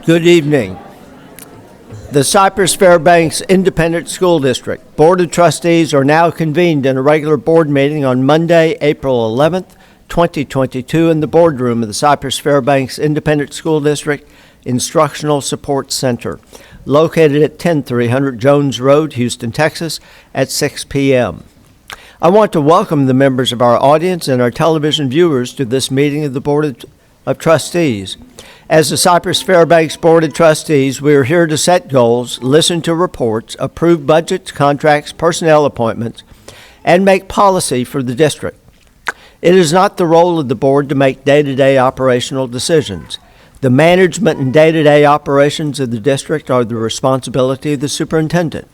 Good evening. The Cypress-Fairbanks Independent School District Board of Trustees are now convened in a regular board meeting on Monday, April 11th, 2022 in the boardroom of the Cypress-Fairbanks Independent School District Instructional Support Center, located at 10300 Jones Road, Houston, Texas, at 6 p.m. I want to welcome the members of our audience and our television viewers to this meeting of the Board of Trustees. As the Cypress-Fairbanks Board of Trustees, we are here to set goals, listen to reports, approve budgets, contracts, personnel appointments, and make policy for the district. It is not the role of the board to make day-to-day operational decisions. The management and day-to-day operations of the district are the responsibility of the superintendent.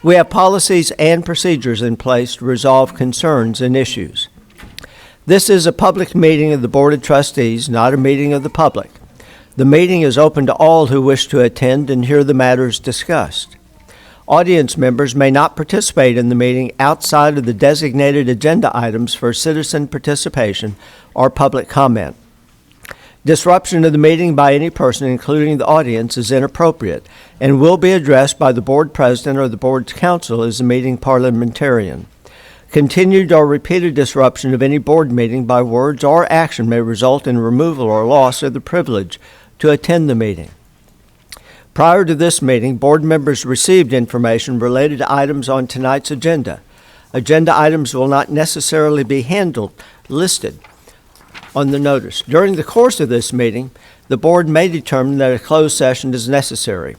We have policies and procedures in place to resolve concerns and issues. This is a public meeting of the Board of Trustees, not a meeting of the public. The meeting is open to all who wish to attend and hear the matters discussed. Audience members may not participate in the meeting outside of the designated agenda items for citizen participation or public comment. Disruption of the meeting by any person, including the audience, is inappropriate and will be addressed by the board president or the board's counsel as the meeting parliamentarian. Continued or repeated disruption of any board meeting by words or action may result in removal or loss of the privilege to attend the meeting. Prior to this meeting, board members received information related to items on tonight's agenda. Agenda items will not necessarily be listed on the notice. During the course of this meeting, the board may determine that a closed session is necessary.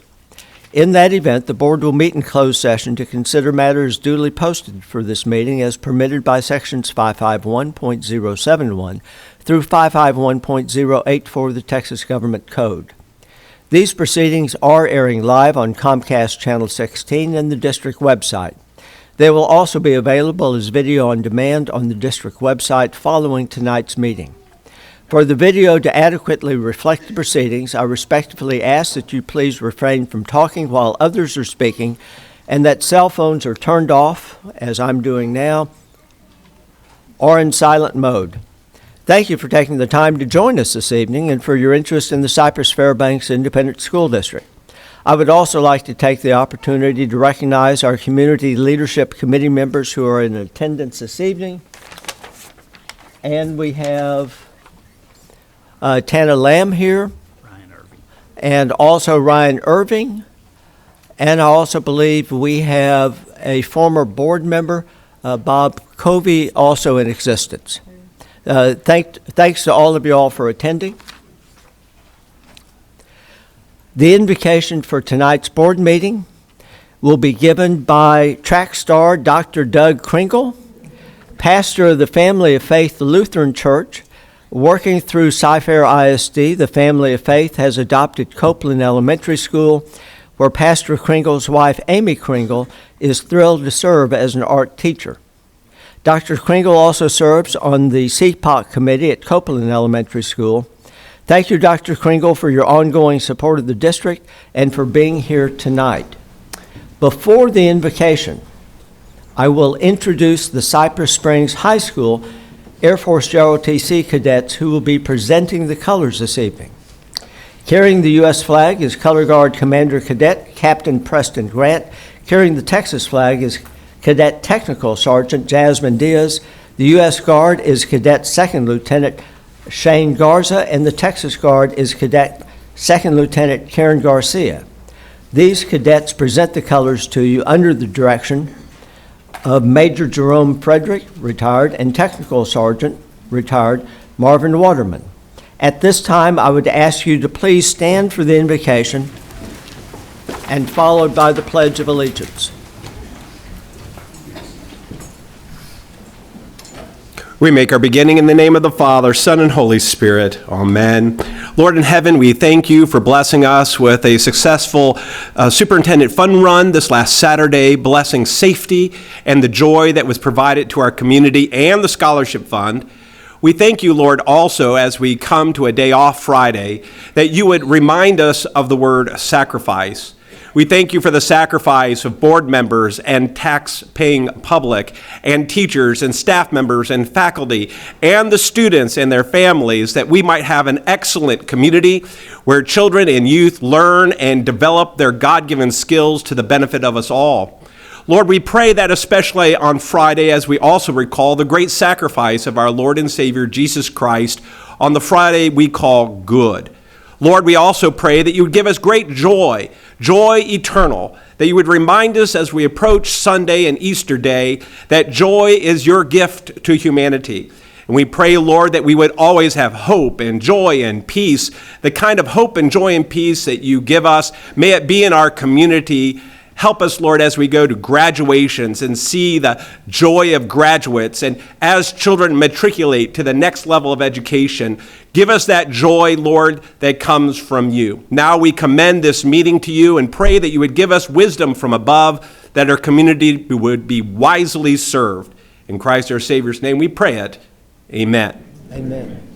In that event, the board will meet in closed session to consider matters duly posted for this meeting as permitted by sections 551.071 through 551.084 of the Texas Government Code. These proceedings are airing live on Comcast Channel 16 and the district website. They will also be available as video on demand on the district website following tonight's meeting. For the video to adequately reflect the proceedings, I respectfully ask that you please refrain from talking while others are speaking and that cell phones are turned off, as I'm doing now, or in silent mode. Thank you for taking the time to join us this evening and for your interest in the Cypress-Fairbanks Independent School District. I would also like to take the opportunity to recognize our Community Leadership Committee members who are in attendance this evening. And we have Tana Lamb here, Ryan Irving, and also Ryan Irving. And I also believe we have a former board member, Bob Covey, also in existence. Thanks to all of you all for attending. The invocation for tonight's board meeting will be given by track star Dr. Doug Kringle, pastor of the Family of Faith Lutheran Church. Working through Cy-Fair ISD, the Family of Faith has adopted Copeland Elementary School, where Pastor Kringle's wife, Amy Kringle, is thrilled to serve as an art teacher. Dr. Kringle also serves on the CPOC committee at Copeland Elementary School. Thank you, Dr. Kringle, for your ongoing support of the district and for being here tonight. Before the invocation, I will introduce the Cypress Springs High School Air Force JROTC cadets who will be presenting the colors this evening. Carrying the U.S. flag is Color Guard Commander Cadet Captain Preston Grant. Carrying the Texas flag is Cadet Technical Sergeant Jasmine Diaz. The U.S. Guard is Cadet Second Lieutenant Shane Garza, and the Texas Guard is Cadet Second Lieutenant Karen Garcia. These cadets present the colors to you under the direction of Major Jerome Frederick, retired, and Technical Sergeant, retired, Marvin Waterman. At this time, I would ask you to please stand for the invocation and followed by the Pledge of Allegiance. We make our beginning in the name of the Father, Son, and Holy Spirit. Amen. Lord in heaven, we thank you for blessing us with a successful superintendent fun run this last Saturday, blessing safety and the joy that was provided to our community and the scholarship fund. We thank you, Lord, also as we come to a day off Friday, that you would remind us of the word sacrifice. We thank you for the sacrifice of board members and tax-paying public and teachers and staff members and faculty and the students and their families, that we might have an excellent community where children and youth learn and develop their God-given skills to the benefit of us all. Lord, we pray that especially on Friday, as we also recall the great sacrifice of our Lord and Savior Jesus Christ on the Friday we call Good. Lord, we also pray that you would give us great joy, joy eternal, that you would remind us as we approach Sunday and Easter Day that joy is your gift to humanity. And we pray, Lord, that we would always have hope and joy and peace, the kind of hope and joy and peace that you give us. May it be in our community. Help us, Lord, as we go to graduations and see the joy of graduates, and as children matriculate to the next level of education, give us that joy, Lord, that comes from you. Now we commend this meeting to you and pray that you would give us wisdom from above, that our community would be wisely served. In Christ our Savior's name we pray it. Amen. Amen.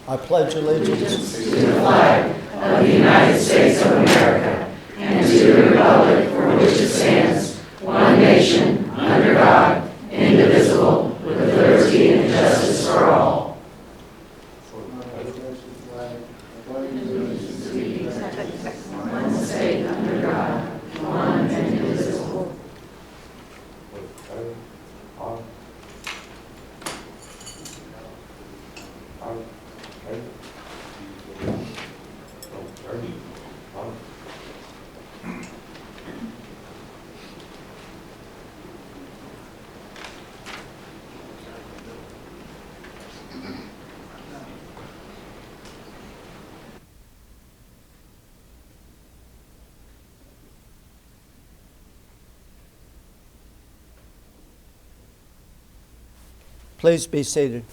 I pledge allegiance to the flag of the United States of America and to the republic for which it stands, one nation, under God, indivisible, with liberty and justice for all. One state under God, one and indivisible. Please be seated.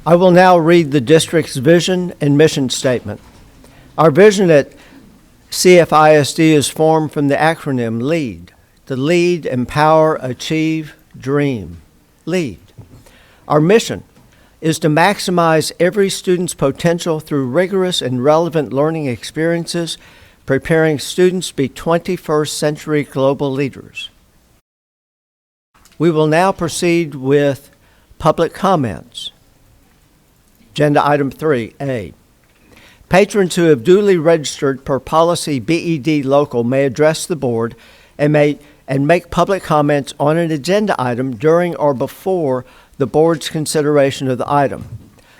I will now read the district's vision and mission statement. Our vision at CFISD is formed from the acronym LEAD, to lead, empower, achieve, dream. LEAD. Our mission is to maximize every student's potential through rigorous and relevant learning experiences, preparing students to be 21st century global leaders. We will now proceed with public comments. Agenda item 3A. Patrons who have duly registered per policy BED local may address the board and make public comments on an agenda item during or before the board's consideration of the item.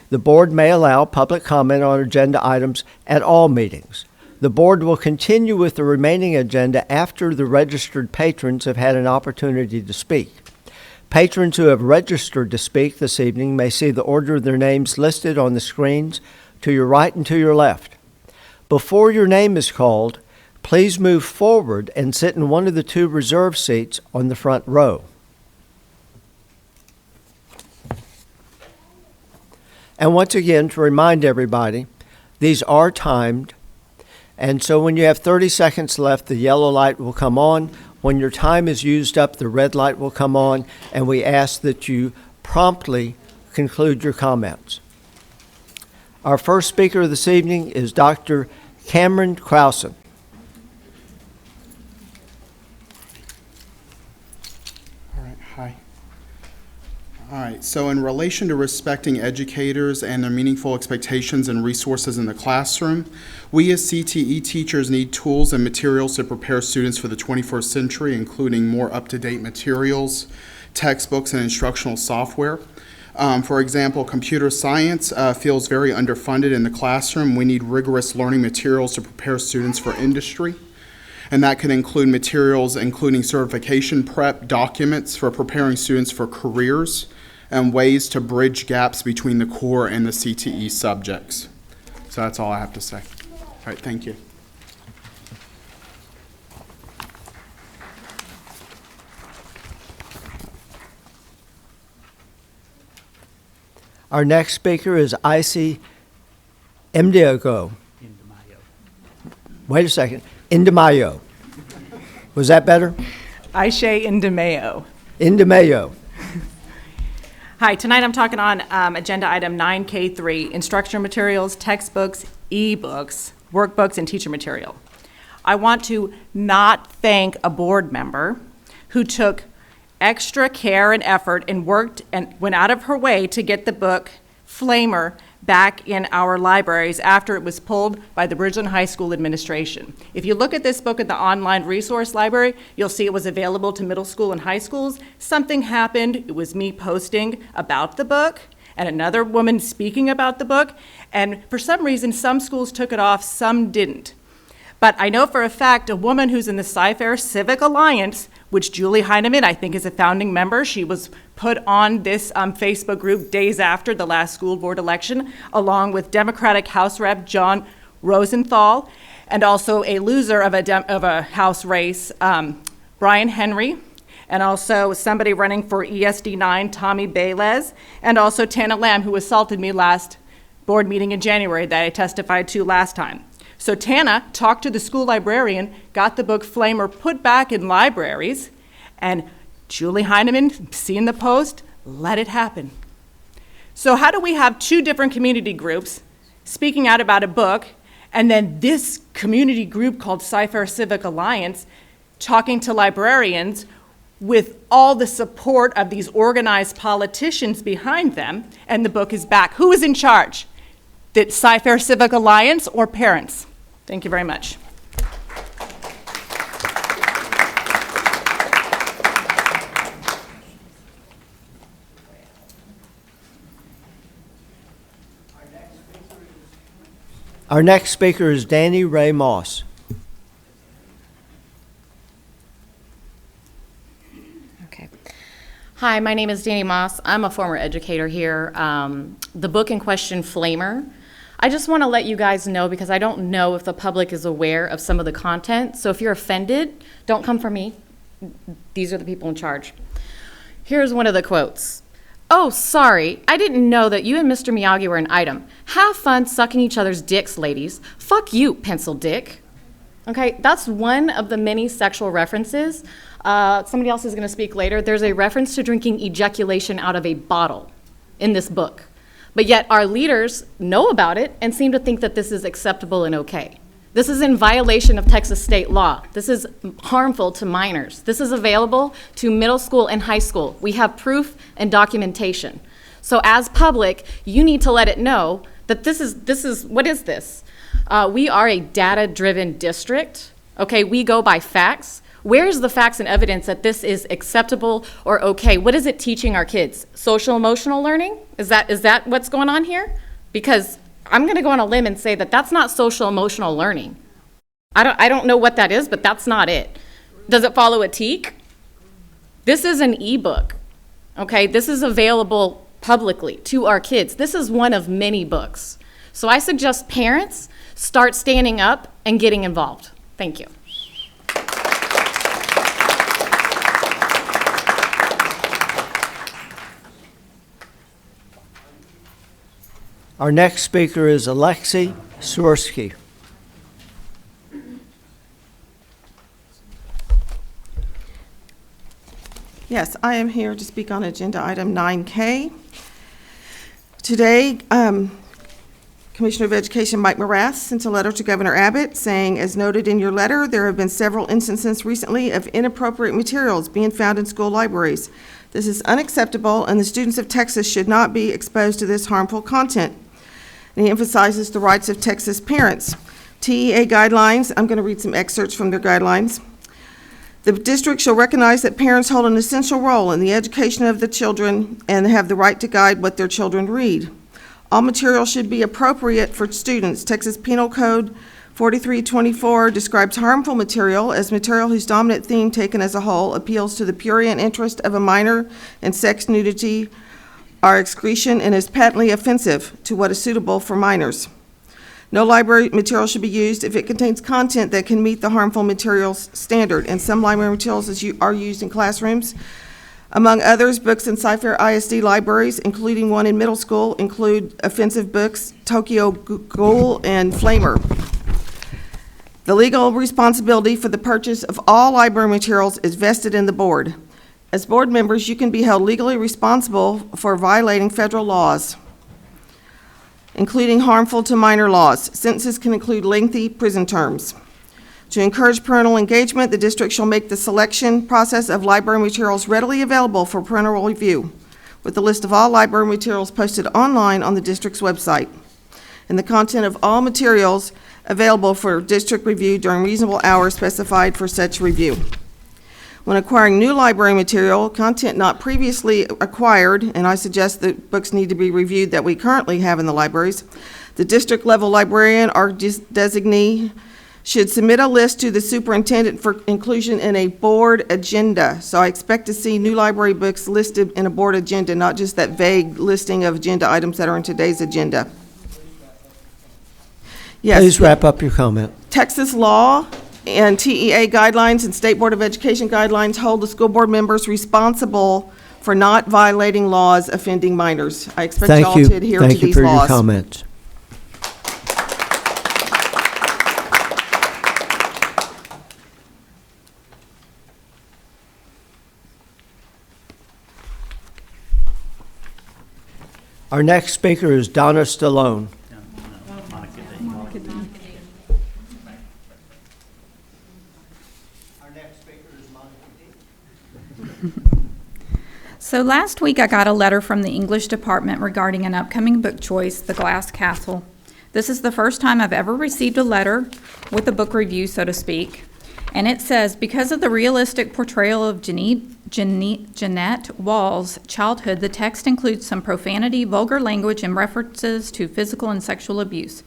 The board may allow public comment on agenda items at all meetings. The board will continue with the remaining agenda after the registered patrons have had an opportunity to speak. Patrons who have registered to speak this evening may see the order of their names listed on the screens to your right and to your left. Before your name is called, please move forward and sit in one of the two reserved seats on the front row. And once again, to remind everybody, these are timed, and so when you have 30 seconds left, the yellow light will come on. When your time is used up, the red light will come on, and we ask that you promptly conclude your comments. Our first speaker this evening is Dr. Cameron Crowson. All right, hi. All right, so in relation to respecting educators and their meaningful expectations and resources in the classroom, we as CTE teachers need tools and materials to prepare students for the 21st century, including more up-to-date materials, textbooks, and instructional software. For example, computer science feels very underfunded in the classroom. We need rigorous learning materials to prepare students for industry. And that can include materials including certification prep, documents for preparing students for careers, and ways to bridge gaps between the core and the CTE subjects. So that's all I have to say. All right, thank you. Our next speaker is Icy Mdiago. Wait a second. Indemayo. Was that better? Aisha Indemayo. Indemayo. Hi, tonight I'm talking on agenda item 9K3, instructional materials, textbooks, e-books, workbooks, and teacher material. I want to not thank a board member who took extra care and effort and worked and went out of her way to get the book Flamer back in our libraries after it was pulled by the Bridgeland High School administration. If you look at this book at the online resource library, you'll see it was available to middle school and high schools. Something happened. It was me posting about the book and another woman speaking about the book, and for some reason, some schools took it off, some didn't. But I know for a fact a woman who's in the Cy-Fair Civic Alliance, which Julie Heinemann, I think, is a founding member. She was put on this Facebook group days after the last school board election, along with Democratic House Rep John Rosenthal, and also a loser of a House race, Brian Henry, and also somebody running for ESD 9, Tommy Baylez, and also Tana Lamb, who assaulted me last board meeting in January that I testified to last time. So Tana talked to the school librarian, got the book Flamer put back in libraries, and Julie Heinemann, seeing the post, let it happen. So how do we have two different community groups speaking out about a book, and then this community group called Cy-Fair Civic Alliance talking to librarians with all the support of these organized politicians behind them, and the book is back? Who is in charge? The Cy-Fair Civic Alliance or parents? Thank you very much. Our next speaker is Dany Ray Moss. Okay. Hi, my name is Dany Moss. I'm a former educator here. The book in question, Flamer, I just want to let you guys know, because I don't know if the public is aware of some of the content. So if you're offended, don't come for me. These are the people in charge. Here's one of the quotes. "Oh, sorry, I didn't know that you and Mr. Miyagi were an item. Have fun sucking each other's dicks, ladies. Fuck you, pencil dick." Okay, that's one of the many sexual references. Somebody else is going to speak later. There's a reference to drinking ejaculation out of a bottle in this book. But yet our leaders know about it and seem to think that this is acceptable and okay. This is in violation of Texas state law. This is harmful to minors. This is available to middle school and high school. We have proof and documentation. So as public, you need to let it know that this is what is this? We are a data-driven district. Okay, we go by facts. Where is the facts and evidence that this is acceptable or okay? What is it teaching our kids? Social emotional learning? Is that what's going on here? Because I'm going to go on a limb and say that that's not social emotional learning. I don't know what that is, but that's not it. Does it follow a TEAC? This is an ebook. Okay, this is available publicly to our kids. This is one of many books. So I suggest parents start standing up and getting involved. Thank you. Our next speaker is Alexi Swarsky. Yes, I am here to speak on agenda item 9K. Today, Commissioner of Education Mike Morath sent a letter to Governor Abbott saying, as noted in your letter, there have been several instances recently of inappropriate materials being found in school libraries. This is unacceptable, and the students of Texas should not be exposed to this harmful content. And he emphasizes the rights of Texas parents. TEA guidelines, I'm going to read some excerpts from their guidelines. The district shall recognize that parents hold an essential role in the education of the children and have the right to guide what their children read. All material should be appropriate for students. Texas Penal Code 4324 describes harmful material as material whose dominant theme taken as a whole appeals to the prurient interest of a minor in sex, nudity, or excretion and is patently offensive to what is suitable for minors. No library material should be used if it contains content that can meet the harmful materials standard, and some library materials are used in classrooms. Among others, books in Cypher ISD libraries, including one in middle school, include offensive books, Tokyo Ghoul, and Flamer. The legal responsibility for the purchase of all library materials is vested in the board. As board members, you can be held legally responsible for violating federal laws, including harmful to minor laws. Sentences can include lengthy prison terms. To encourage parental engagement, the district shall make the selection process of library materials readily available for parental review, with a list of all library materials posted online on the district's website, and the content of all materials available for district review during reasonable hours specified for such review. When acquiring new library material, content not previously acquired, and I suggest that books need to be reviewed that we currently have in the libraries, the district-level librarian or designee should submit a list to the superintendent for inclusion in a board agenda. So I expect to see new library books listed in a board agenda, not just that vague listing of agenda items that are in today's agenda. Yes, Please wrap up your comment. Texas law and TEA guidelines and State Board of Education guidelines hold the school board members responsible for not violating laws offending minors. I expect you all to adhere to these laws. Thank you for your comments. Our next speaker is Donna Stallone. So last week I got a letter from the English department regarding an upcoming book choice, The Glass Castle. This is the first time I've ever received a letter with a book review, so to speak. And it says, because of the realistic portrayal of Jeanette Wall's childhood, the text includes some profanity, vulgar language, and references to physical and sexual abuse.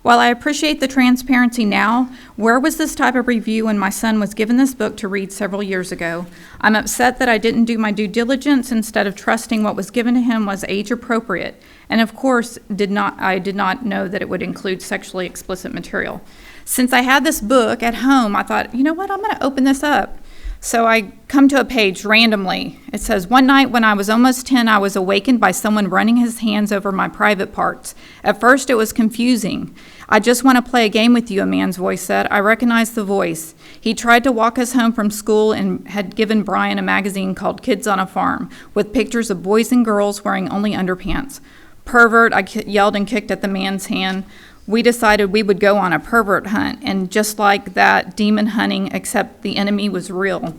While I appreciate the transparency now, where was this type of review when my son was given this book to read several years ago? I'm upset that I didn't do my due diligence instead of trusting what was given to him was age appropriate. And of course, I did not know that it would include sexually explicit material. Since I had this book at home, I thought, you know what, I'm going to open this up. So I come to a page randomly. It says, one night when I was almost 10, I was awakened by someone running his hands over my private parts. At first, it was confusing. I just want to play a game with you, a man's voice said. I recognized the voice. He tried to walk us home from school and had given Brian a magazine called Kids on a Farm with pictures of boys and girls wearing only underpants. Pervert, I yelled and kicked at the man's hand. We decided we would go on a pervert hunt, and just like that, demon hunting, except the enemy was real.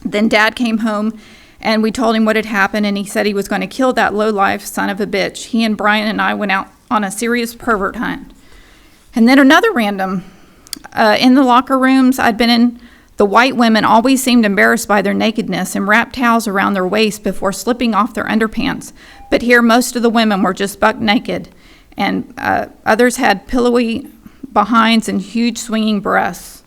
Then Dad came home, and we told him what had happened, and he said he was going to kill that low-life son of a bitch. He and Brian and I went out on a serious pervert hunt. And then another random. In the locker rooms I'd been in, the white women always seemed embarrassed by their nakedness and wrapped towels around their waist before slipping off their underpants. But here, most of the women were just buck naked. And others had pillowy behinds and huge swinging breasts.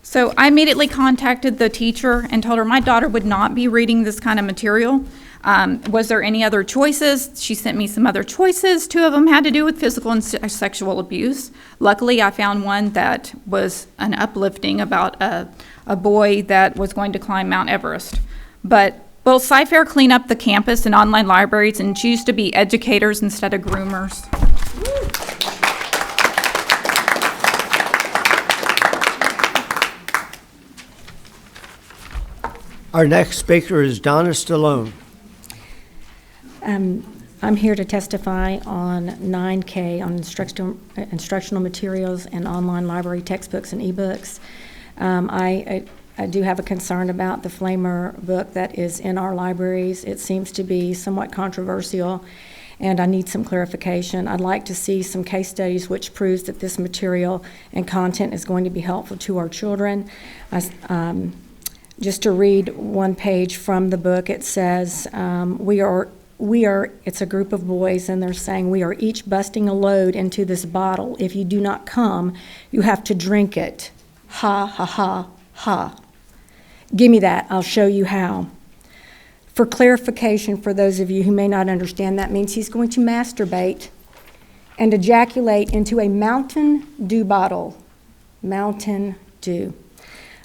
So I immediately contacted the teacher and told her my daughter would not be reading this kind of material. Was there any other choices? She sent me some other choices. 2 of them had to do with physical and sexual abuse. Luckily, I found one that was an uplifting about a boy that was going to climb Mount Everest. But will Cyfair clean up the campus and online libraries and choose to be educators instead of groomers? Our next speaker is Donna Stallone. I'm here to testify on 9K on instructional materials and online library textbooks and ebooks. I I do have a concern about the Flamer book that is in our libraries. It seems to be somewhat controversial, and I need some clarification. I'd like to see some case studies which proves that this material and content is going to be helpful to our children. Just to read one page from the book, it says, it's a group of boys, and they're saying, we are each busting a load into this bottle. If you do not come, you have to drink it. Ha, ha, ha, ha. Give me that, I'll show you how. For clarification, for those of you who may not understand, that means he's going to masturbate and ejaculate into a Mountain Dew bottle. Mountain Dew.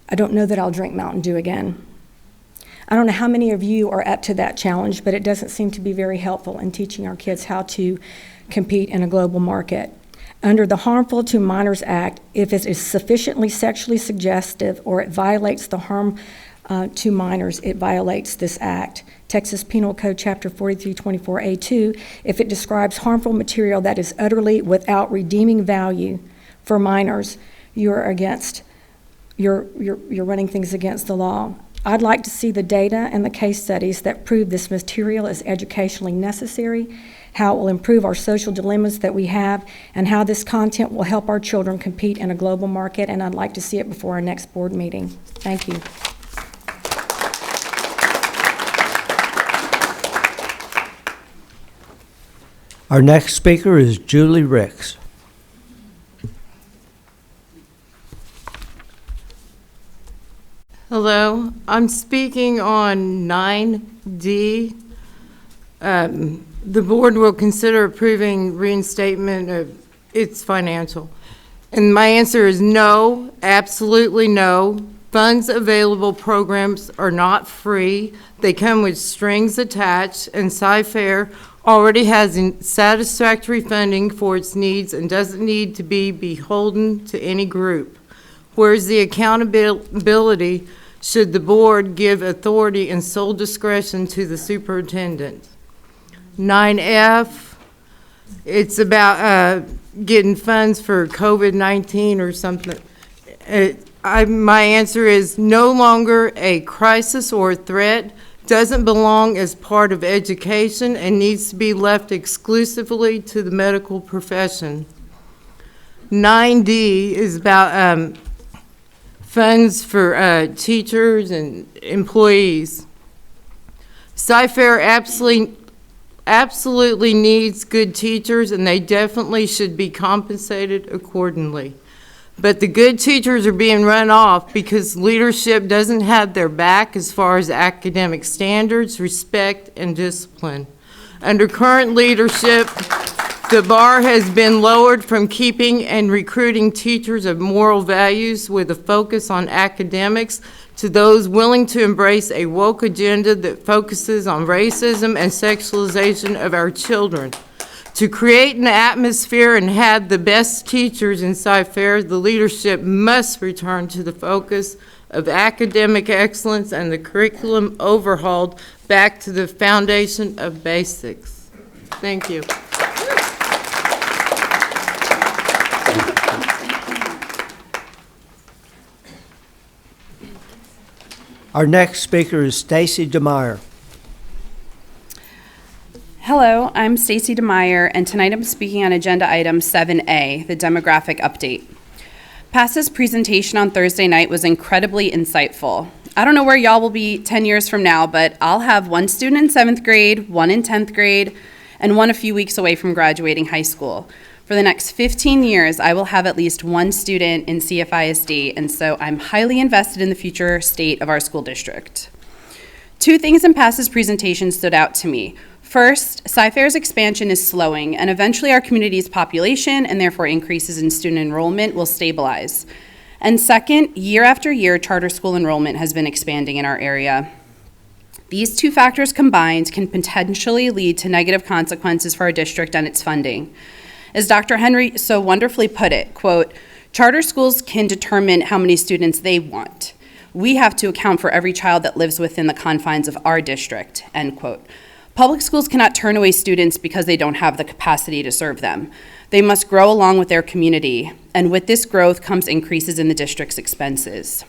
I don't know that I'll drink Mountain Dew again. I don't know how many of you are up to that challenge, but it doesn't seem to be very helpful in teaching our kids how to compete in a global market. Under the Harmful to Minors Act, if it is sufficiently sexually suggestive or it violates the harm to minors, it violates this act. Texas Penal Code Chapter 4324A2, if it describes harmful material that is utterly without redeeming value for minors, you're running things against the law. I'd like to see the data and the case studies that prove this material is educationally necessary, how it will improve our social dilemmas that we have, and how this content will help our children compete in a global market, and I'd like to see it before our next board meeting. Thank you. Our next speaker is Julie Ricks. Hello, I'm speaking on 9D. The board will consider approving reinstatement of its financial. And my answer is no, absolutely no. Funds available programs are not free. They come with strings attached, and Cy-Fair already has satisfactory funding for its needs and doesn't need to be beholden to any group. Where's the accountability should the board give authority and sole discretion to the superintendent? 9F, it's about getting funds for COVID-19 or something. My answer is no longer a crisis or a threat, doesn't belong as part of education, and needs to be left exclusively to the medical profession. 9D is about funds for teachers and employees. Cy-Fair absolutely needs good teachers, and they definitely should be compensated accordingly. But the good teachers are being run off because leadership doesn't have their back as far as academic standards, respect, and discipline. Under current leadership, the bar has been lowered from keeping and recruiting teachers of moral values with a focus on academics to those willing to embrace a woke agenda that focuses on racism and sexualization of our children. To create an atmosphere and have the best teachers in Cy-Fair, the leadership must return to the focus of academic excellence and the curriculum overhauled back to the foundation of basics. Thank you. Our next speaker is Stacey Demeyer. Hello, I'm Stacey Demeyer, and tonight I'm speaking on agenda item 7A, the demographic update. Pass's presentation on Thursday night was incredibly insightful. I don't know where y'all will be 10 years from now, but I'll have one student in 7th grade, one in 10th grade, and one a few weeks away from graduating high school. For the next 15 years, I will have at least one student in CFISD, and so I'm highly invested in the future state of our school district. Two things in Pass's presentation stood out to me. First, Cy-Fair's expansion is slowing, and eventually our community's population, and therefore increases in student enrollment, will stabilize. And second, year after year, charter school enrollment has been expanding in our area. These two factors combined can potentially lead to negative consequences for our district and its funding. As Dr. Henry so wonderfully put it, quote, charter schools can determine how many students they want. We have to account for every child that lives within the confines of our district, end quote. Public schools cannot turn away students because they don't have the capacity to serve them. They must grow along with their community, and with this growth comes increases in the district's expenses.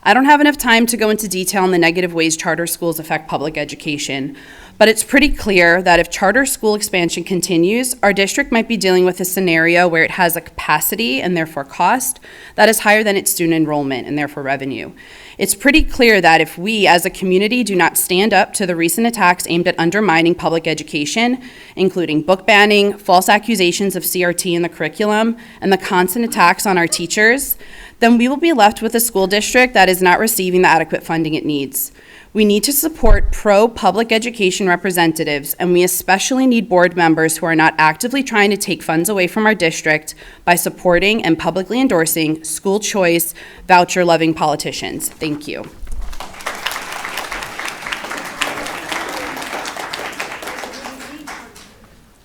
I don't have enough time to go into detail on the negative ways charter schools affect public education, but it's pretty clear that if charter school expansion continues, our district might be dealing with a scenario where it has a capacity and therefore cost that is higher than its student enrollment and therefore revenue. It's pretty clear that if we as a community do not stand up to the recent attacks aimed at undermining public education, including book banning, false accusations of CRT in the curriculum, and the constant attacks on our teachers, then we will be left with a school district that is not receiving the adequate funding it needs. We need to support pro-public education representatives, and we especially need board members who are not actively trying to take funds away from our district by supporting and publicly endorsing school choice, voucher-loving politicians. Thank you.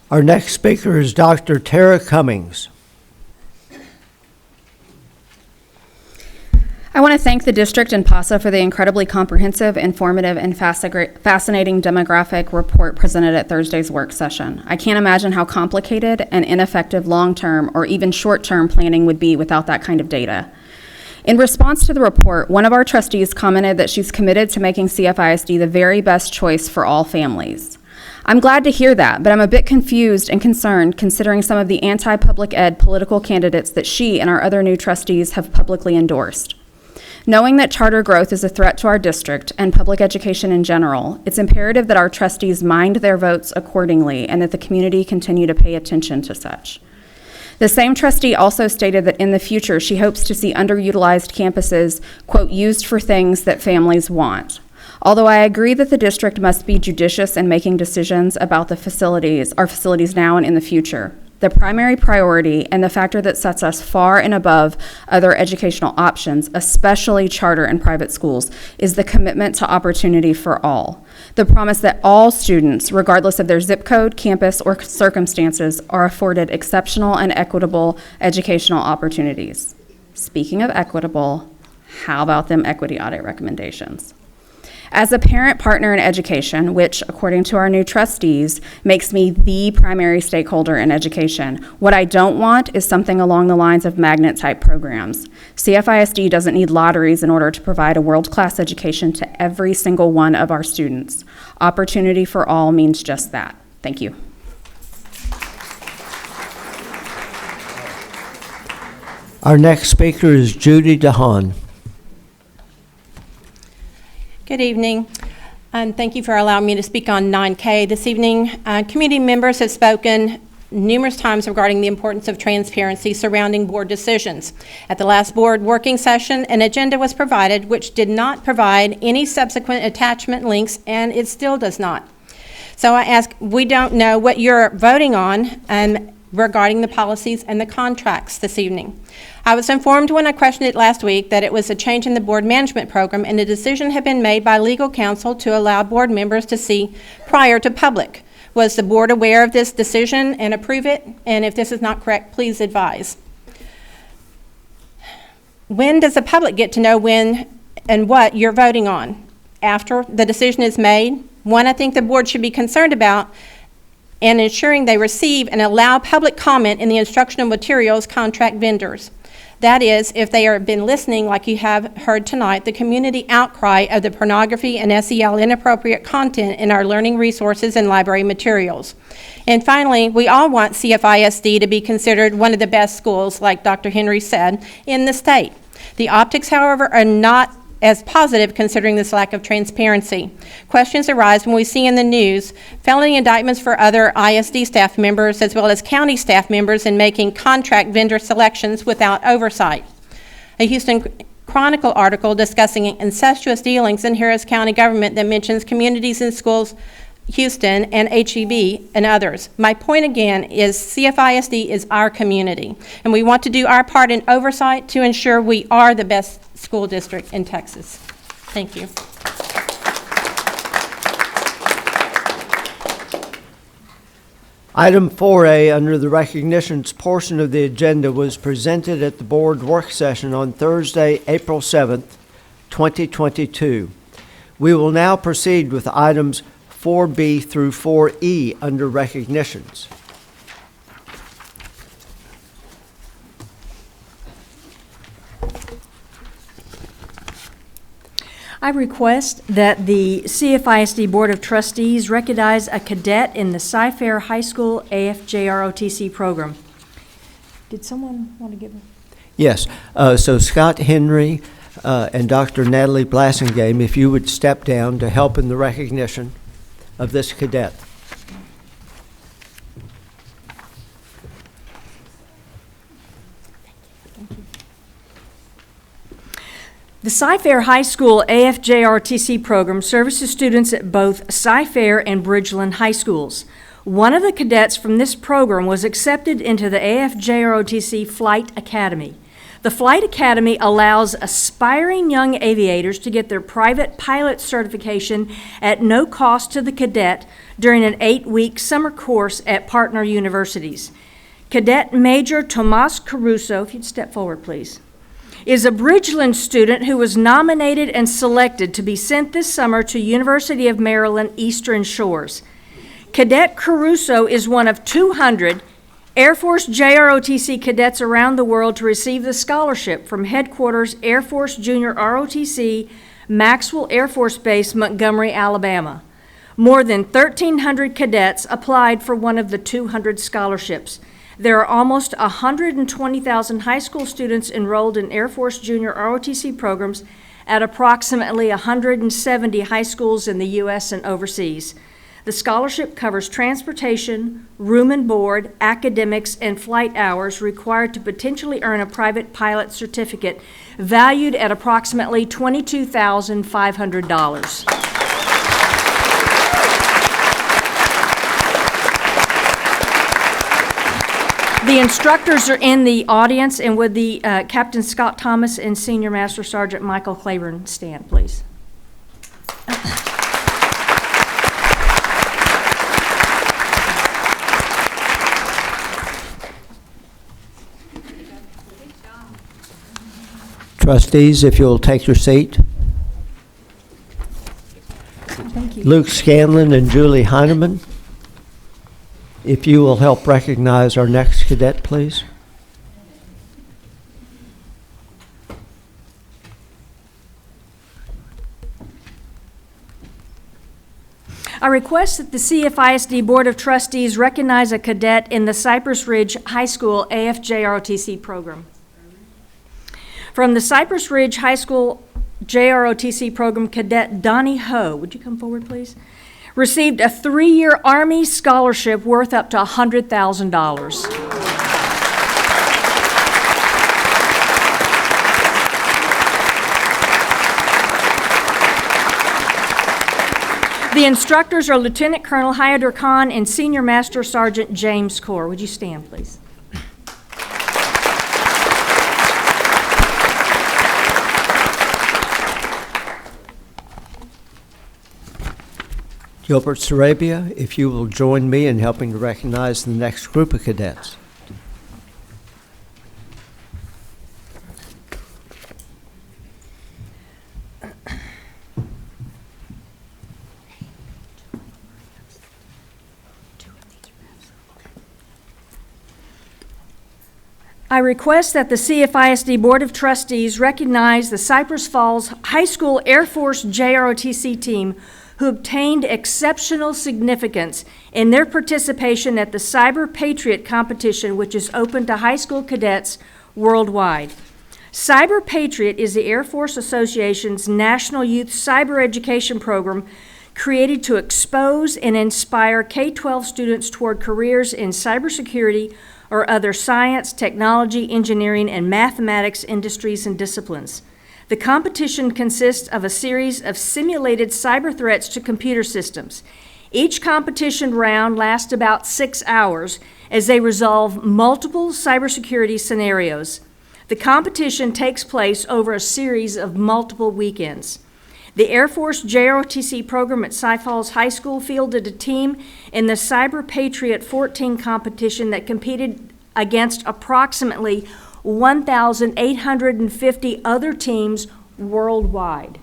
Our next speaker is Dr. Tara Cummings. I want to thank the district and PASA for the incredibly comprehensive, informative, and fascinating demographic report presented at Thursday's work session. I can't imagine how complicated and ineffective long-term or even short-term planning would be without that kind of data. In response to the report, one of our trustees commented that she's committed to making CFISD the very best choice for all families. I'm glad to hear that, but I'm a bit confused and concerned considering some of the anti-public ed political candidates that she and our other new trustees have publicly endorsed. Knowing that charter growth is a threat to our district and public education in general, it's imperative that our trustees mind their votes accordingly and that the community continue to pay attention to such. The same trustee also stated that in the future she hopes to see underutilized campuses, quote, used for things that families want. Although I agree that the district must be judicious in making decisions about our facilities now and in the future, the primary priority and the factor that sets us far and above other educational options, especially charter and private schools, is the commitment to opportunity for all. The promise that all students, regardless of their zip code, campus, or circumstances, are afforded exceptional and equitable educational opportunities. Speaking of equitable, how about them equity audit recommendations? As a parent partner in education, which, according to our new trustees, makes me the primary stakeholder in education, what I don't want is something along the lines of magnet-type programs. CFISD doesn't need lotteries in order to provide a world-class education to every single one of our students. Opportunity for all means just that. Thank you. Our next speaker is Judy Duhan. Good evening, and thank you for allowing me to speak on 9K this evening. Community members have spoken numerous times regarding the importance of transparency surrounding board decisions. At the last board working session, an agenda was provided which did not provide any subsequent attachment links, and it still does not. So I ask, we don't know what you're voting on regarding the policies and the contracts this evening. I was informed when I questioned it last week that it was a change in the board management program and a decision had been made by legal counsel to allow board members to see prior to public. Was the board aware of this decision and approve it? And if this is not correct, please advise. When does the public get to know when and what you're voting on? After the decision is made? One I think the board should be concerned about and ensuring they receive and allow public comment in the instructional materials contract vendors. That is, if they have been listening, like you have heard tonight, the community outcry of the pornography and SEL inappropriate content in our learning resources and library materials. And finally, we all want CFISD to be considered one of the best schools, like Dr. Henry said, in the state. The optics, however, are not as positive considering this lack of transparency. Questions arise when we see in the news felony indictments for other ISD staff members as well as county staff members in making contract vendor selections without oversight. A Houston Chronicle article discussing incestuous dealings in Harris County government that mentions communities and schools, Houston and HEB and others. My point again is CFISD is our community, and we want to do our part in oversight to ensure we are the best school district in Texas. Thank you. Item 4A under the recognitions portion of the agenda was presented at the board work session on Thursday, April 7th, 2022. We will now proceed with items 4B through 4E under recognitions. I request that the CFISD Board of Trustees recognize a cadet in the Cy-Fair High School AFJROTC program. Did someone want to give a... Yes, so Scott Henry and Dr. Natalie Blassingame, if you would step down to help in the recognition of this cadet. The Cy-Fair High School AFJRTC program services students at both Cy-Fair and Bridgeland High Schools. One of the cadets from this program was accepted into the AFJROTC Flight Academy. The Flight Academy allows aspiring young aviators to get their private pilot certification at no cost to the cadet during an 8-week summer course at partner universities. Cadet Major Tomas Caruso, if you'd step forward, please, is a Bridgeland student who was nominated and selected to be sent this summer to University of Maryland Eastern Shores. Cadet Caruso is one of 200 Air Force JROTC cadets around the world to receive the scholarship from Headquarters Air Force Junior ROTC, Maxwell Air Force Base, Montgomery, Alabama. More than 1,300 cadets applied for one of the 200 scholarships. There are almost 120,000 high school students enrolled in Air Force Junior ROTC programs at approximately 170 high schools in the U.S. and overseas. The scholarship covers transportation, room and board, academics, and flight hours required to potentially earn a private pilot certificate valued at approximately $22,500. The instructors are in the audience, and would the Captain Scott Thomas and Senior Master Sergeant Michael Claiborne stand, please? Trustees, if you'll take your seat. Thank you. Luke Scanlon and Julie Heineman, if you will help recognize our next cadet, please. I request that the CFISD Board of Trustees recognize a cadet in the Cypress Ridge High School AFJROTC program. From the Cypress Ridge High School JROTC program, Cadet Donnie Ho, would you come forward, please? Received a 3-year Army scholarship worth up to $100,000. The instructors are Lieutenant Colonel Hyder Khan and Senior Master Sergeant James Core. Would you stand, please? Gilbert Sarabia, if you will join me in helping to recognize the next group of cadets. I request that the CFISD Board of Trustees recognize the Cypress Falls High School Air Force JROTC team who obtained exceptional significance in their participation at the Cyber Patriot competition, which is open to high school cadets worldwide. Cyber Patriot is the Air Force Association's National Youth Cyber Education Program created to expose and inspire K-12 students toward careers in cybersecurity or other science, technology, engineering, and mathematics industries and disciplines. The competition consists of a series of simulated cyber threats to computer systems. Each competition round lasts about 6 hours as they resolve multiple cybersecurity scenarios. The competition takes place over a series of multiple weekends. The Air Force JROTC program at Cy Falls High School fielded a team in the Cyber Patriot 14 competition that competed against approximately 1,850 other teams worldwide.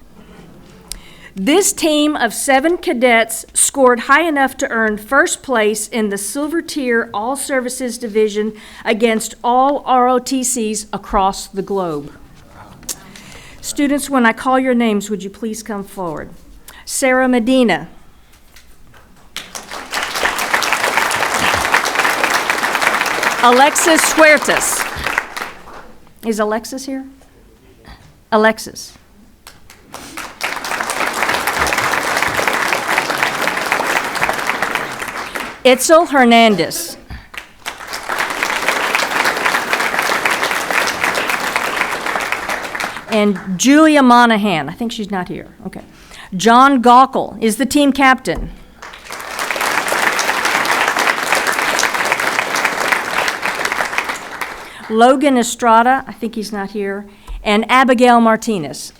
This team of 7 cadets scored high enough to earn first place in the Silver Tier All Services Division against all ROTCs across the globe. Students, when I call your names, would you please come forward? Sarah Medina. Alexis Huertas. Is Alexis here? Alexis. Itzel Hernandez. And Julia Monahan. I think she's not here. Okay. John Gawkel is the team captain. Logan Estrada, I think he's not here, and Abigail Martinez.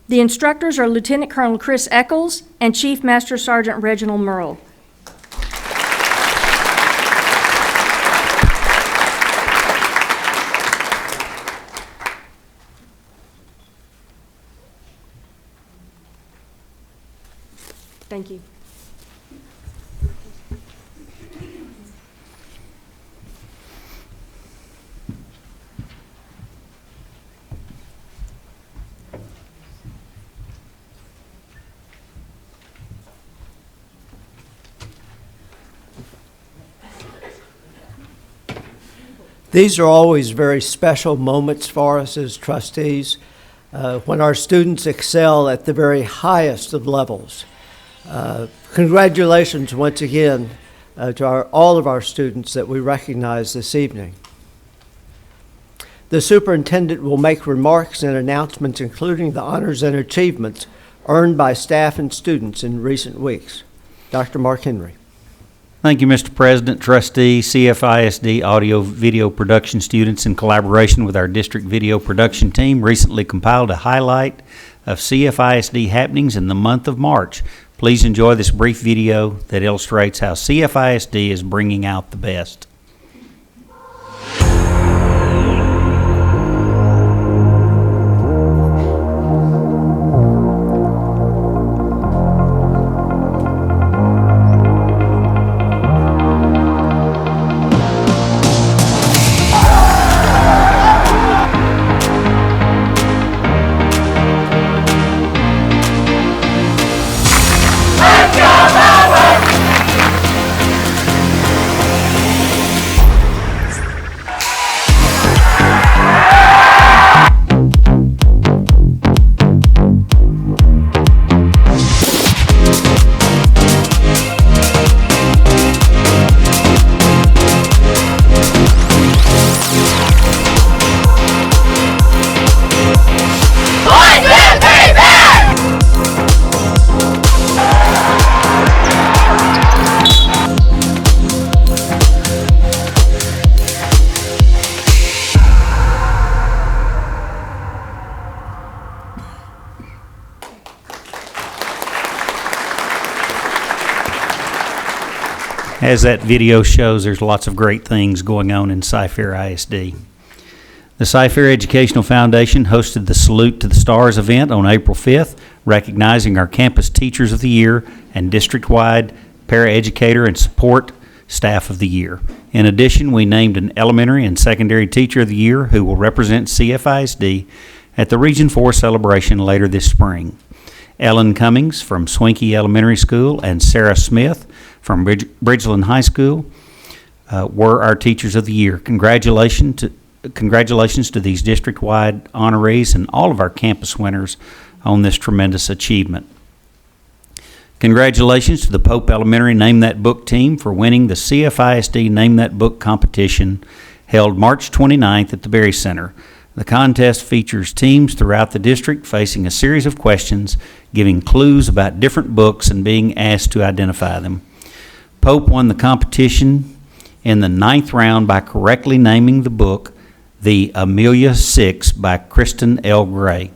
The instructors are Lieutenant Colonel Chris Eccles and Chief Master Sergeant Reginald Merle. Thank you. These are always very special moments for us as trustees when our students excel at the very highest of levels. Congratulations once again to all of our students that we recognize this evening. The superintendent will make remarks and announcements including the honors and achievements earned by staff and students in recent weeks. Dr. Mark Henry. Thank you, Mr. President, trustees, CFISD audio-video production students, in collaboration with our district video production team, recently compiled a highlight of CFISD happenings in the month of March. Please enjoy this brief video that illustrates how CFISD is bringing out the best. As that video shows, there's lots of great things going on in Cy-Fair ISD. The Cy-Fair Educational Foundation hosted the Salute to the Stars event on April 5th, recognizing our Campus Teachers of the Year and district-wide paraeducator and support staff of the year. In addition, we named an elementary and secondary teacher of the year who will represent CFISD at the Region 4 celebration later this spring. Ellen Cummings from Swinkie Elementary School and Sarah Smith from Bridgeland High School were our Teachers of the Year. Congratulations to these district-wide honorees and all of our campus winners on this tremendous achievement. Congratulations to the Pope Elementary Name That Book team for winning the CFISD Name That Book competition held March 29th at the Berry Center. The contest features teams throughout the district facing a series of questions, giving clues about different books and being asked to identify them. Pope won the competition in the 9th round by correctly naming the book The Amelia 6 by Kristen L. Gray.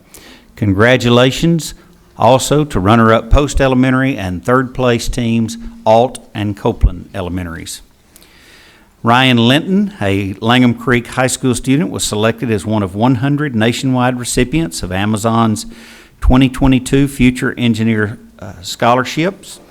Congratulations also to runner-up Post Elementary and third place teams Alt and Copeland Elementaries. Ryan Linton, a Langham Creek High School student, was selected as one of 100 nationwide recipients of Amazon's 2022 Future Engineer Scholarships.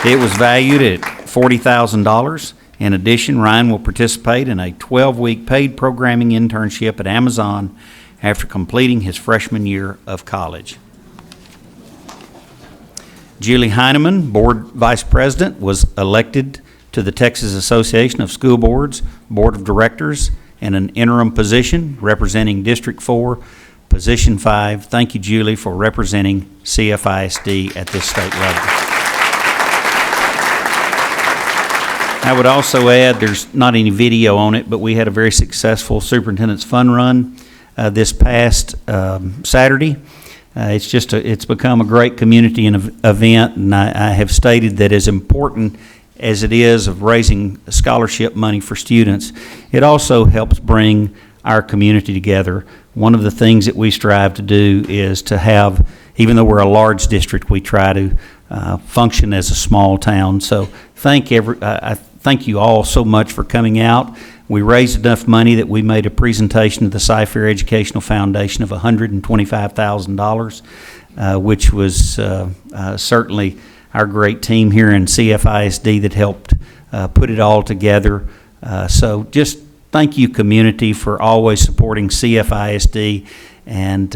It was valued at $40,000. In addition, Ryan will participate in a 12-week paid programming internship at Amazon after completing his freshman year of college. Julie Heineman, Board Vice President, was elected to the Texas Association of School Boards Board of Directors in an interim position representing District 4, Position 5. Thank you, Julie, for representing CFISD at this state level. I would also add, there's not any video on it, but we had a very successful Superintendent's Fun Run this past Saturday. It's become a great community event, and I have stated that as important as it is of raising scholarship money for students, it also helps bring our community together. One of the things that we strive to do is to have, even though we're a large district, we try to function as a small town. So I thank you all so much for coming out. We raised enough money that we made a presentation to the Cy-Fair Educational Foundation of $125,000, which was certainly our great team here in CFISD that helped put it all together. So just thank you, community, for always supporting CFISD and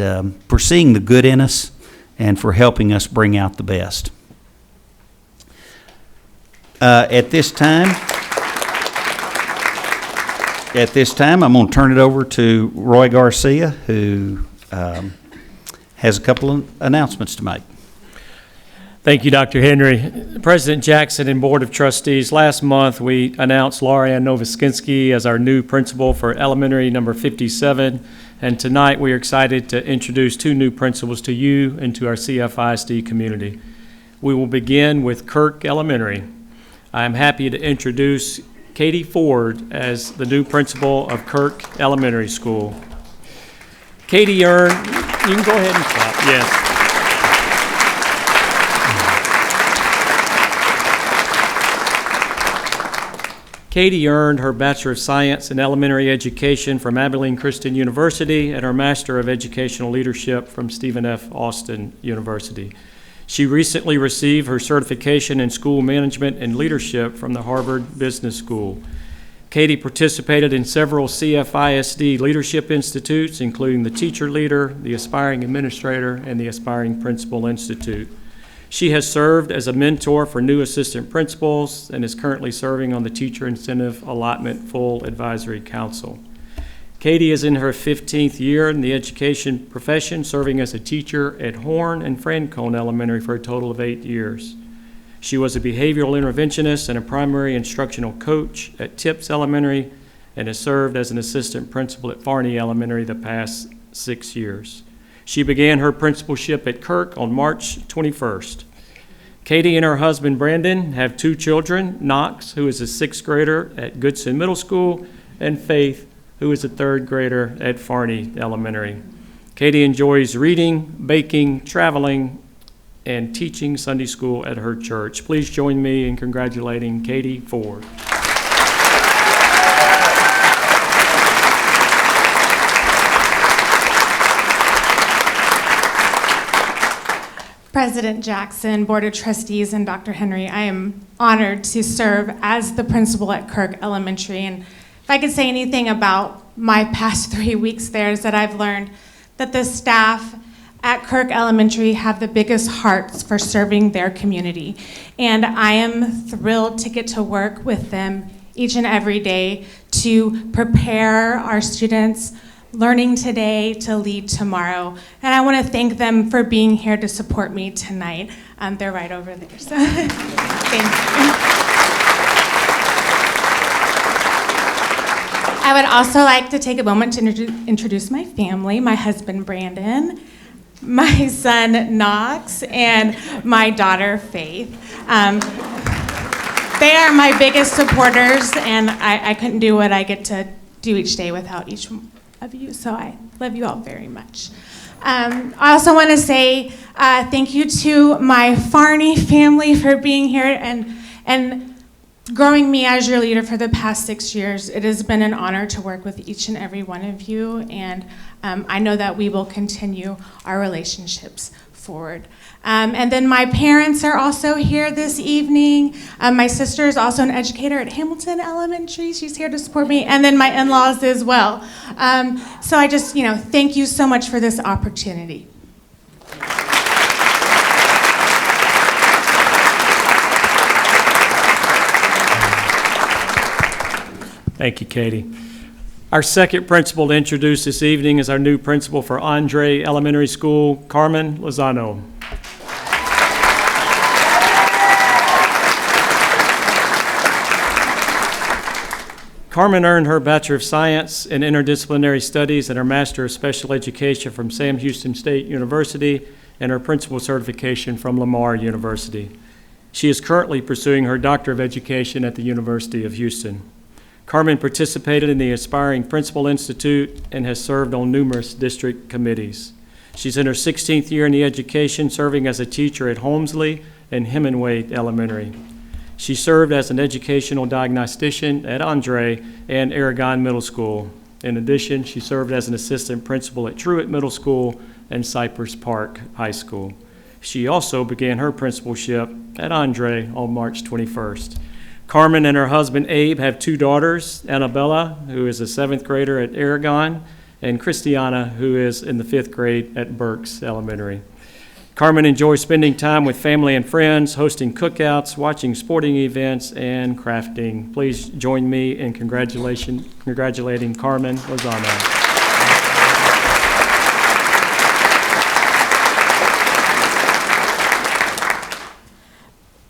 for seeing the good in us and for helping us bring out the best. At this time, I'm going to turn it over to Roy Garcia, who has a couple of announcements to make. Thank you, Dr. Henry. President Jackson and Board of Trustees, last month we announced Laura Ann Novoskinski as our new principal for elementary number 57, and tonight we are excited to introduce two new principals to you and to our CFISD community. We will begin with Kirk Elementary. I am happy to introduce Katie Ford as the new principal of Kirk Elementary School. Katie earned, you can go ahead and clap, yes. Katie earned her Bachelor of Science in Elementary Education from Abilene Christian University and her Master of Educational Leadership from Stephen F. Austin University. She recently received her certification in school management and leadership from the Harvard Business School. Katie participated in several CFISD leadership institutes, including the Teacher Leader, the Aspiring Administrator, and the Aspiring Principal Institute. She has served as a mentor for new assistant principals and is currently serving on the Teacher Incentive Allotment Full Advisory Council. Katie is in her 15th year in the education profession, serving as a teacher at Horn and Francone Elementary for a total of 8 years. She was a behavioral interventionist and a primary instructional coach at Tips Elementary and has served as an assistant principal at Farney Elementary the past 6 years. She began her principalship at Kirk on March 21st. Katie and her husband Brandon have 2 children, Knox, who is a 6th grader at Goodson Middle School, and Faith, who is a 3rd grader at Farney Elementary. Katie enjoys reading, baking, traveling, and teaching Sunday school at her church. Please join me in congratulating Katie Ford. President Jackson, Board of Trustees, and Dr. Henry, I am honored to serve as the principal at Kirk Elementary. And if I could say anything about my past 3 weeks there is that I've learned that the staff at Kirk Elementary have the biggest hearts for serving their community. And I am thrilled to get to work with them each and every day to prepare our students learning today to lead tomorrow. And I want to thank them for being here to support me tonight. They're right over there, so thank you. I would also like to take a moment to introduce my family, my husband Brandon, my son Knox, and my daughter Faith. They are my biggest supporters, and I couldn't do what I get to do each day without each of you, so I love you all very much. I also want to say thank you to my Farney family for being here and growing me as your leader for the past 6 years. It has been an honor to work with each and every one of you, and I know that we will continue our relationships forward. And then my parents are also here this evening. My sister is also an educator at Hamilton Elementary. She's here to support me, and then my in-laws as well. So I just, thank you so much for this opportunity. Thank you, Katie. Our second principal to introduce this evening is our new principal for Andre Elementary School, Carmen Lozano. Carmen earned her Bachelor of Science in Interdisciplinary Studies and her Master of Special Education from Sam Houston State University and her principal certification from Lamar University. She is currently pursuing her Doctor of Education at the University of Houston. Carmen participated in the Aspiring Principal Institute and has served on numerous district committees. She's in her 16th year in the education, serving as a teacher at Holmesley and Hemingway Elementary. She served as an educational diagnostician at Andre and Aragon Middle School. In addition, she served as an assistant principal at Truett Middle School and Cypress Park High School. She also began her principalship at Andre on March 21st. Carmen and her husband Abe have 2 daughters, Annabella, who is a 7th grader at Aragon, and Christiana, who is in the 5th grade at Burks Elementary. Carmen enjoys spending time with family and friends, hosting cookouts, watching sporting events, and crafting. Please join me in congratulating Carmen Lozano.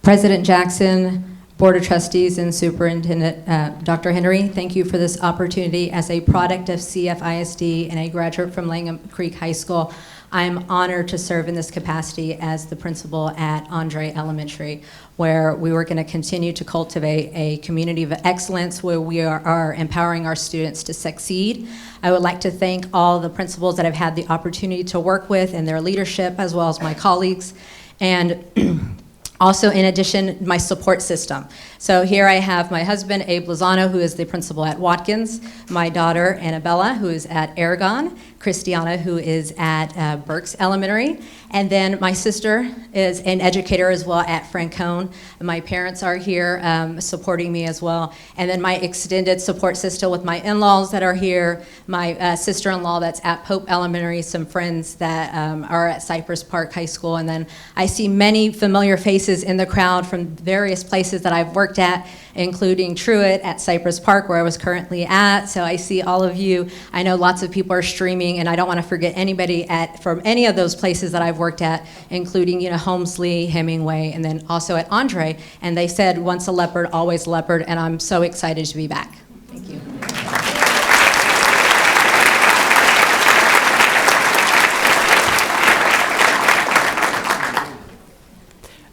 President Jackson, Board of Trustees, and Superintendent Dr. Henry, thank you for this opportunity. As a product of CFISD and a graduate from Langham Creek High School, I am honored to serve in this capacity as the principal at Andre Elementary, where we are going to continue to cultivate a community of excellence where we are empowering our students to succeed. I would like to thank all the principals that I've had the opportunity to work with and their leadership, as well as my colleagues. And also, in addition, my support system. So here I have my husband, Abe Lozano, who is the principal at Watkins, my daughter, Annabella, who is at Aragon, Christiana, who is at Burks Elementary, and then my sister is an educator as well at Francone. My parents are here supporting me as well. And then my extended support system with my in-laws that are here, my sister-in-law that's at Pope Elementary, some friends that are at Cypress Park High School, and then I see many familiar faces in the crowd from various places that I've worked at, including Truett at Cypress Park, where I was currently at. So I see all of you. I know lots of people are streaming, and I don't want to forget anybody from any of those places that I've worked at, including Holmesley, Hemingway, and then also at Andre. And they said, once a leopard, always a leopard, and I'm so excited to be back. Thank you.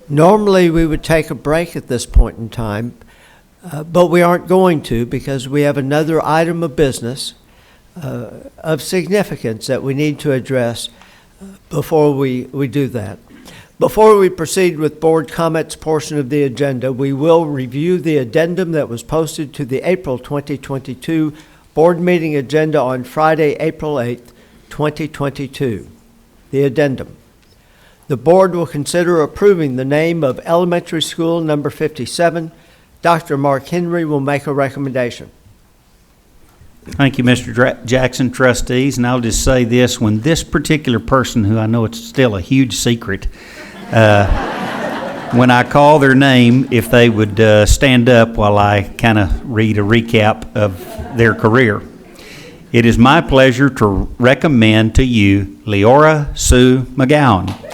Normally, we would take a break at this point in time, but we aren't going to because we have another item of business of significance that we need to address before we do that. Before we proceed with board comments portion of the agenda, we will review the addendum that was posted to the April 2022 board meeting agenda on Friday, April 8th, 2022. The addendum. The board will consider approving the name of elementary school number 57. Dr. Mark Henry will make a recommendation. Thank you, Mr. Jackson, trustees. And I'll just say this, when this particular person, who I know it's still a huge secret, when I call their name, if they would stand up while I kind of read a recap of their career. It is my pleasure to recommend to you Leora Sue McGowan.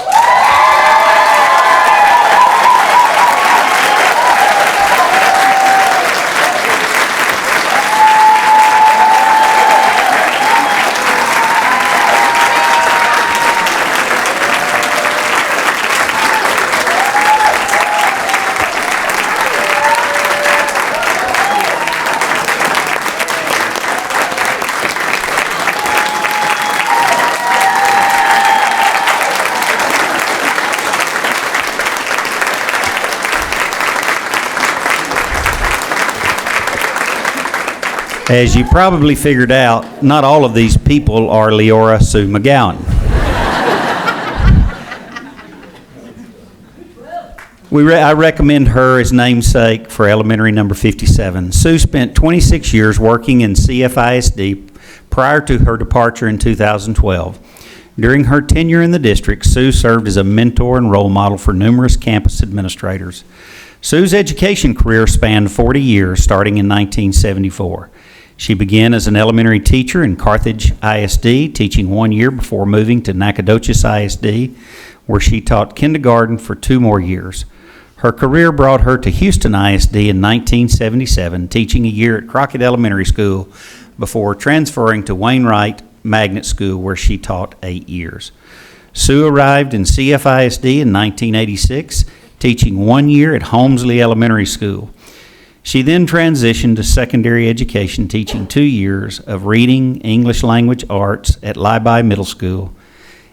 As you probably figured out, not all of these people are Leora Sue McGowan. I recommend her as namesake for elementary number 57. Sue spent 26 years working in CFISD prior to her departure in 2012. During her tenure in the district, Sue served as a mentor and role model for numerous campus administrators. Sue's education career spanned 40 years, starting in 1974. She began as an elementary teacher in Carthage ISD, teaching 1 year before moving to Nacogdoches ISD, where she taught kindergarten for 2 more years. Her career brought her to Houston ISD in 1977, teaching a year at Crockett Elementary School before transferring to Wainwright Magnet School, where she taught 8 years. Sue arrived in CFISD in 1986, teaching 1 year at Holmesley Elementary School. She then transitioned to secondary education, teaching 2 years of reading, English language arts at Lyby Middle School.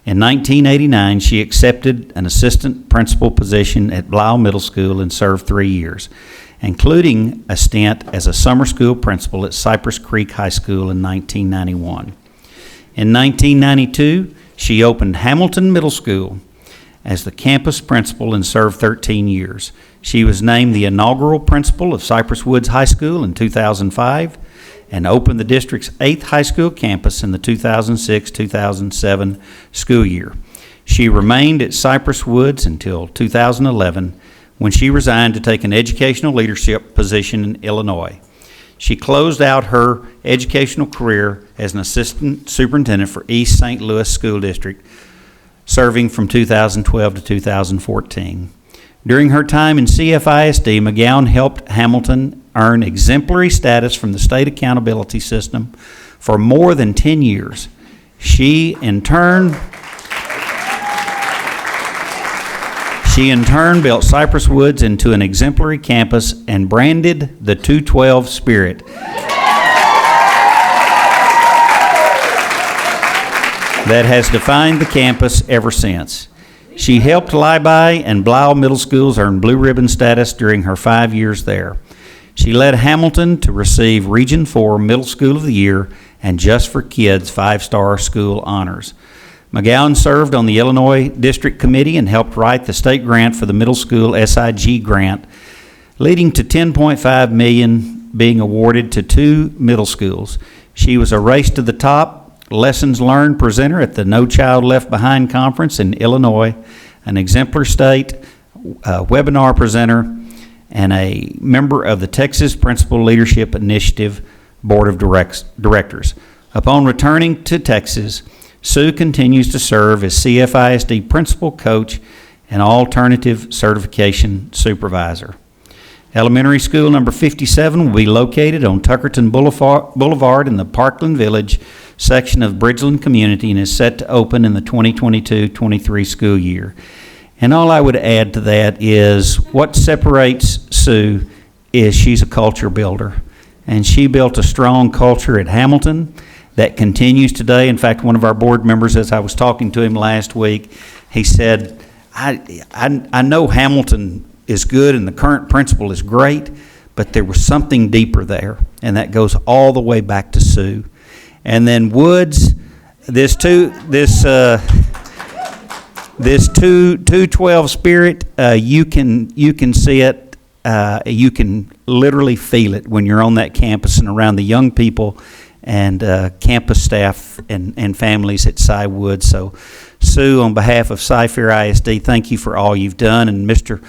In 1989, she accepted an assistant principal position at Blau Middle School and served 3 years, including a stint as a summer school principal at Cypress Creek High School in 1991. In 1992, she opened Hamilton Middle School as the campus principal and served 13 years. She was named the inaugural principal of Cypress Woods High School in 2005 and opened the district's 8th high school campus in the 2006-2007 school year. She remained at Cypress Woods until 2011, when she resigned to take an educational leadership position in Illinois. She closed out her educational career as an assistant superintendent for East St. Louis School District, serving from 2012 to 2014. During her time in CFISD, McGowan helped Hamilton earn exemplary status from the state accountability system for more than 10 years. She in turn built Cypress Woods into an exemplary campus and branded the 212 spirit that has defined the campus ever since. She helped Lyby and Blau Middle Schools earn Blue Ribbon status during her 5 years there. She led Hamilton to receive Region 4 Middle School of the Year and Just for Kids 5-star school honors. McGowan served on the Illinois District Committee and helped write the state grant for the middle school SIG grant, leading to $10.5 million being awarded to 2 middle schools. She was a Race to the Top lessons learned presenter at the No Child Left Behind Conference in Illinois, an exemplar state webinar presenter, and a member of the Texas Principal Leadership Initiative Board of Directors. Upon returning to Texas, Sue continues to serve as CFISD Principal Coach and Alternative Certification Supervisor. Elementary School number 57 will be located on Tuckerton Boulevard in the Parkland Village section of Bridgeland Community and is set to open in the 2022-23 school year. And all I would add to that is what separates Sue is she's a culture builder. And she built a strong culture at Hamilton that continues today. In fact, one of our board members, as I was talking to him last week, he said, I know Hamilton is good and the current principal is great, but there was something deeper there, and that goes all the way back to Sue. And then Woods, this 212 spirit, you can see it, you can literally feel it when you're on that campus and around the young people and campus staff and families at Cy Woods. So, Sue, on behalf of Cy-Fair ISD, thank you for all you've done. And Mr.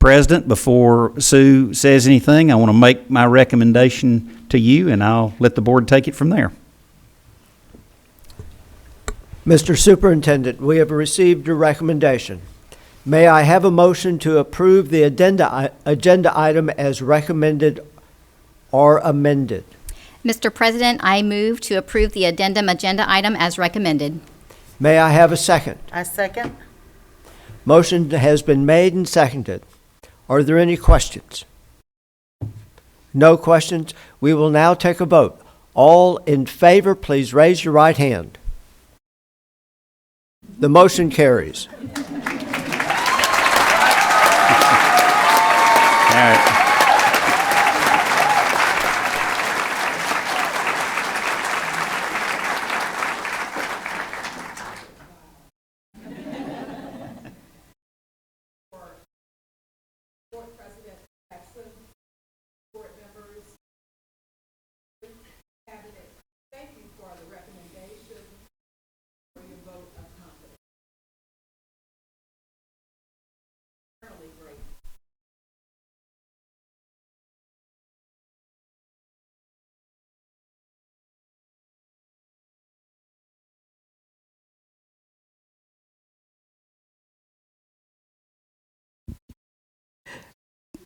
President, before Sue says anything, I want to make my recommendation to you, and I'll let the board take it from there. Mr. Superintendent, we have received your recommendation. May I have a motion to approve the agenda item as recommended or amended? Mr. President, I move to approve the addendum agenda item as recommended. May I have a second? I second. Motion has been made and seconded. Are there any questions? No questions. We will now take a vote. All in favor, please raise your right hand. The motion carries. All right.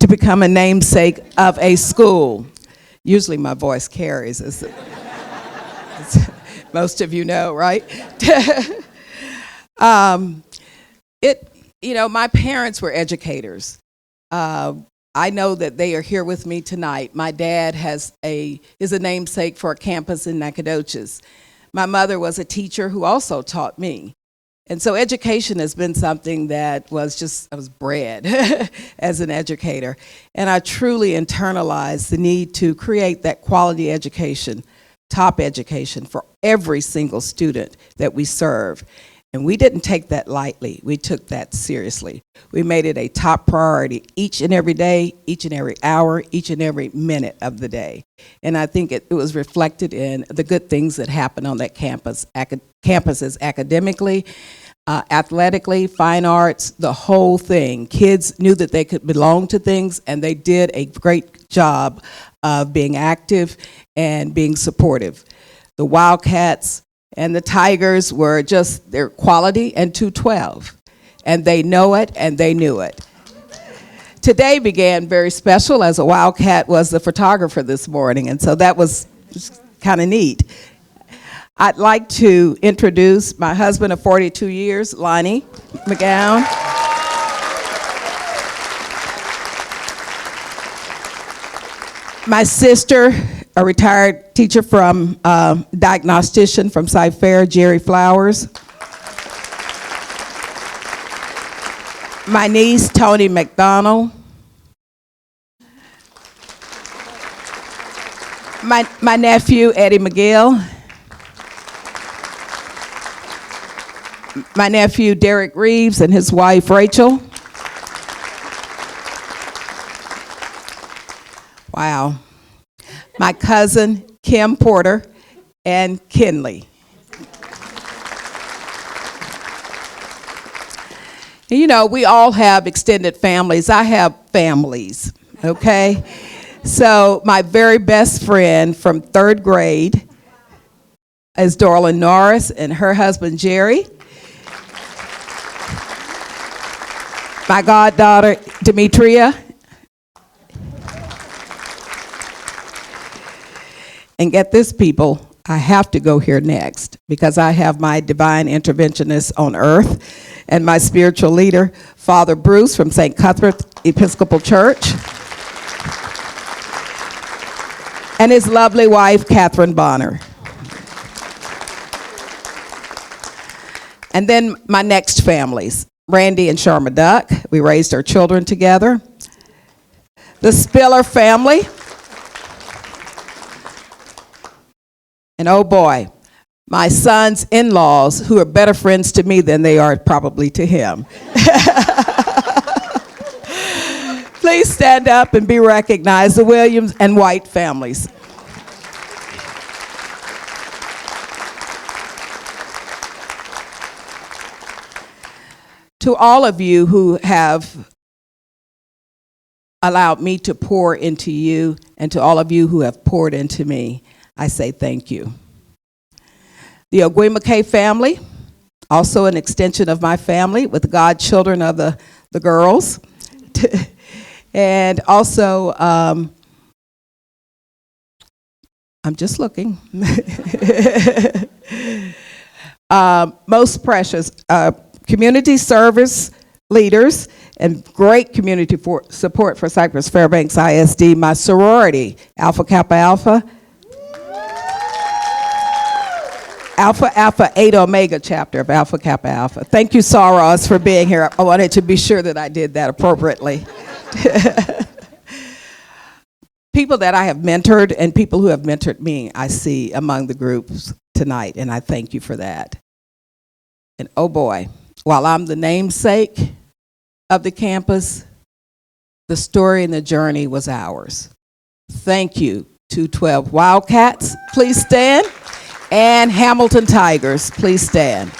To become a namesake of a school. Usually my voice carries, as most of you know, right? My parents were educators. I know that they are here with me tonight. My dad is a namesake for a campus in Nacogdoches. My mother was a teacher who also taught me. And so education has been something that I was bred as an educator. And I truly internalized the need to create that quality education, top education for every single student that we serve. And we didn't take that lightly. We took that seriously. We made it a top priority each and every day, each and every hour, each and every minute of the day. And I think it was reflected in the good things that happened on that campus, campuses academically, athletically, fine arts, the whole thing. Kids knew that they could belong to things, and they did a great job of being active and being supportive. The Wildcats and the Tigers were just their quality and 212. And they know it and they knew it. Today began very special, as a Wildcat was the photographer this morning, and so that was kind of neat. I'd like to introduce my husband of 42 years, Lonnie McGowan. My sister, a retired teacher from diagnostician from Cypher, Jerry Flowers. My niece, Tony McDonald. My nephew, Eddie McGill. My nephew, Derek Reeves, and his wife, Rachel. Wow. My cousin, Kim Porter, and Kinley. You know, we all have extended families. I have families, okay? So my very best friend from 3rd grade is Dorlin Norris and her husband, Jerry. My goddaughter, Demetria. And get this, people, I have to go here next because I have my divine interventionist on earth and my spiritual leader, Father Bruce from St. Cuthbert Episcopal Church, and his lovely wife, Catherine Bonner. And then my next families, Randy and Sharma Duck. We raised our children together. The Spiller family. And oh boy, my son's in-laws, who are better friends to me than they are probably to him. Please stand up and be recognized, the Williams and White families. To all of you who have allowed me to pour into you, and to all of you who have poured into me, I say thank you. The Ogwimake family, also an extension of my family, with the godchildren of the girls. And also, I'm just looking. Most precious community service leaders and great community support for Cypress-Fairbanks ISD, my sorority, Alpha Kappa Alpha, Alpha Alpha 8 Omega chapter of Alpha Kappa Alpha. Thank you, Saros, for being here. I wanted to be sure that I did that appropriately. People that I have mentored and people who have mentored me, I see among the groups tonight, and I thank you for that. And oh boy, while I'm the namesake of the campus, the story and the journey was ours. Thank you, 212 Wildcats, please stand. And Hamilton Tigers, please stand.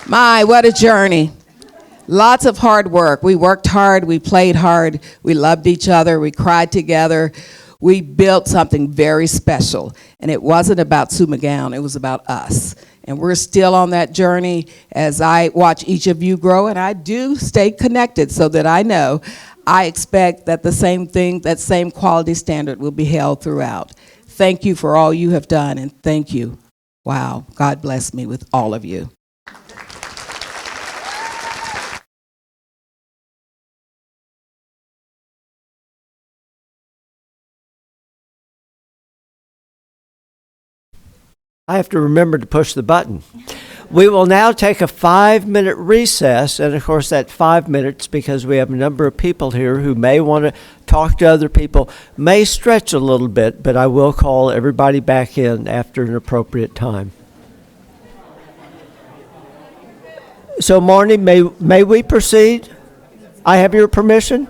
My, what a journey. Lots of hard work. We worked hard, we played hard, we loved each other, we cried together. We built something very special. And it wasn't about Sue McGowan, it was about us. And we're still on that journey as I watch each of you grow, and I do stay connected so that I know I expect that the same thing, that same quality standard will be held throughout. Thank you for all you have done, and thank you. Wow, God bless me with all of you. I have to remember to push the button. We will now take a 5-minute recess, and of course that 5 minutes, because we have a number of people here who may want to talk to other people, may stretch a little bit, but I will call everybody back in after an appropriate time. So Marnie, may we proceed? I have your permission?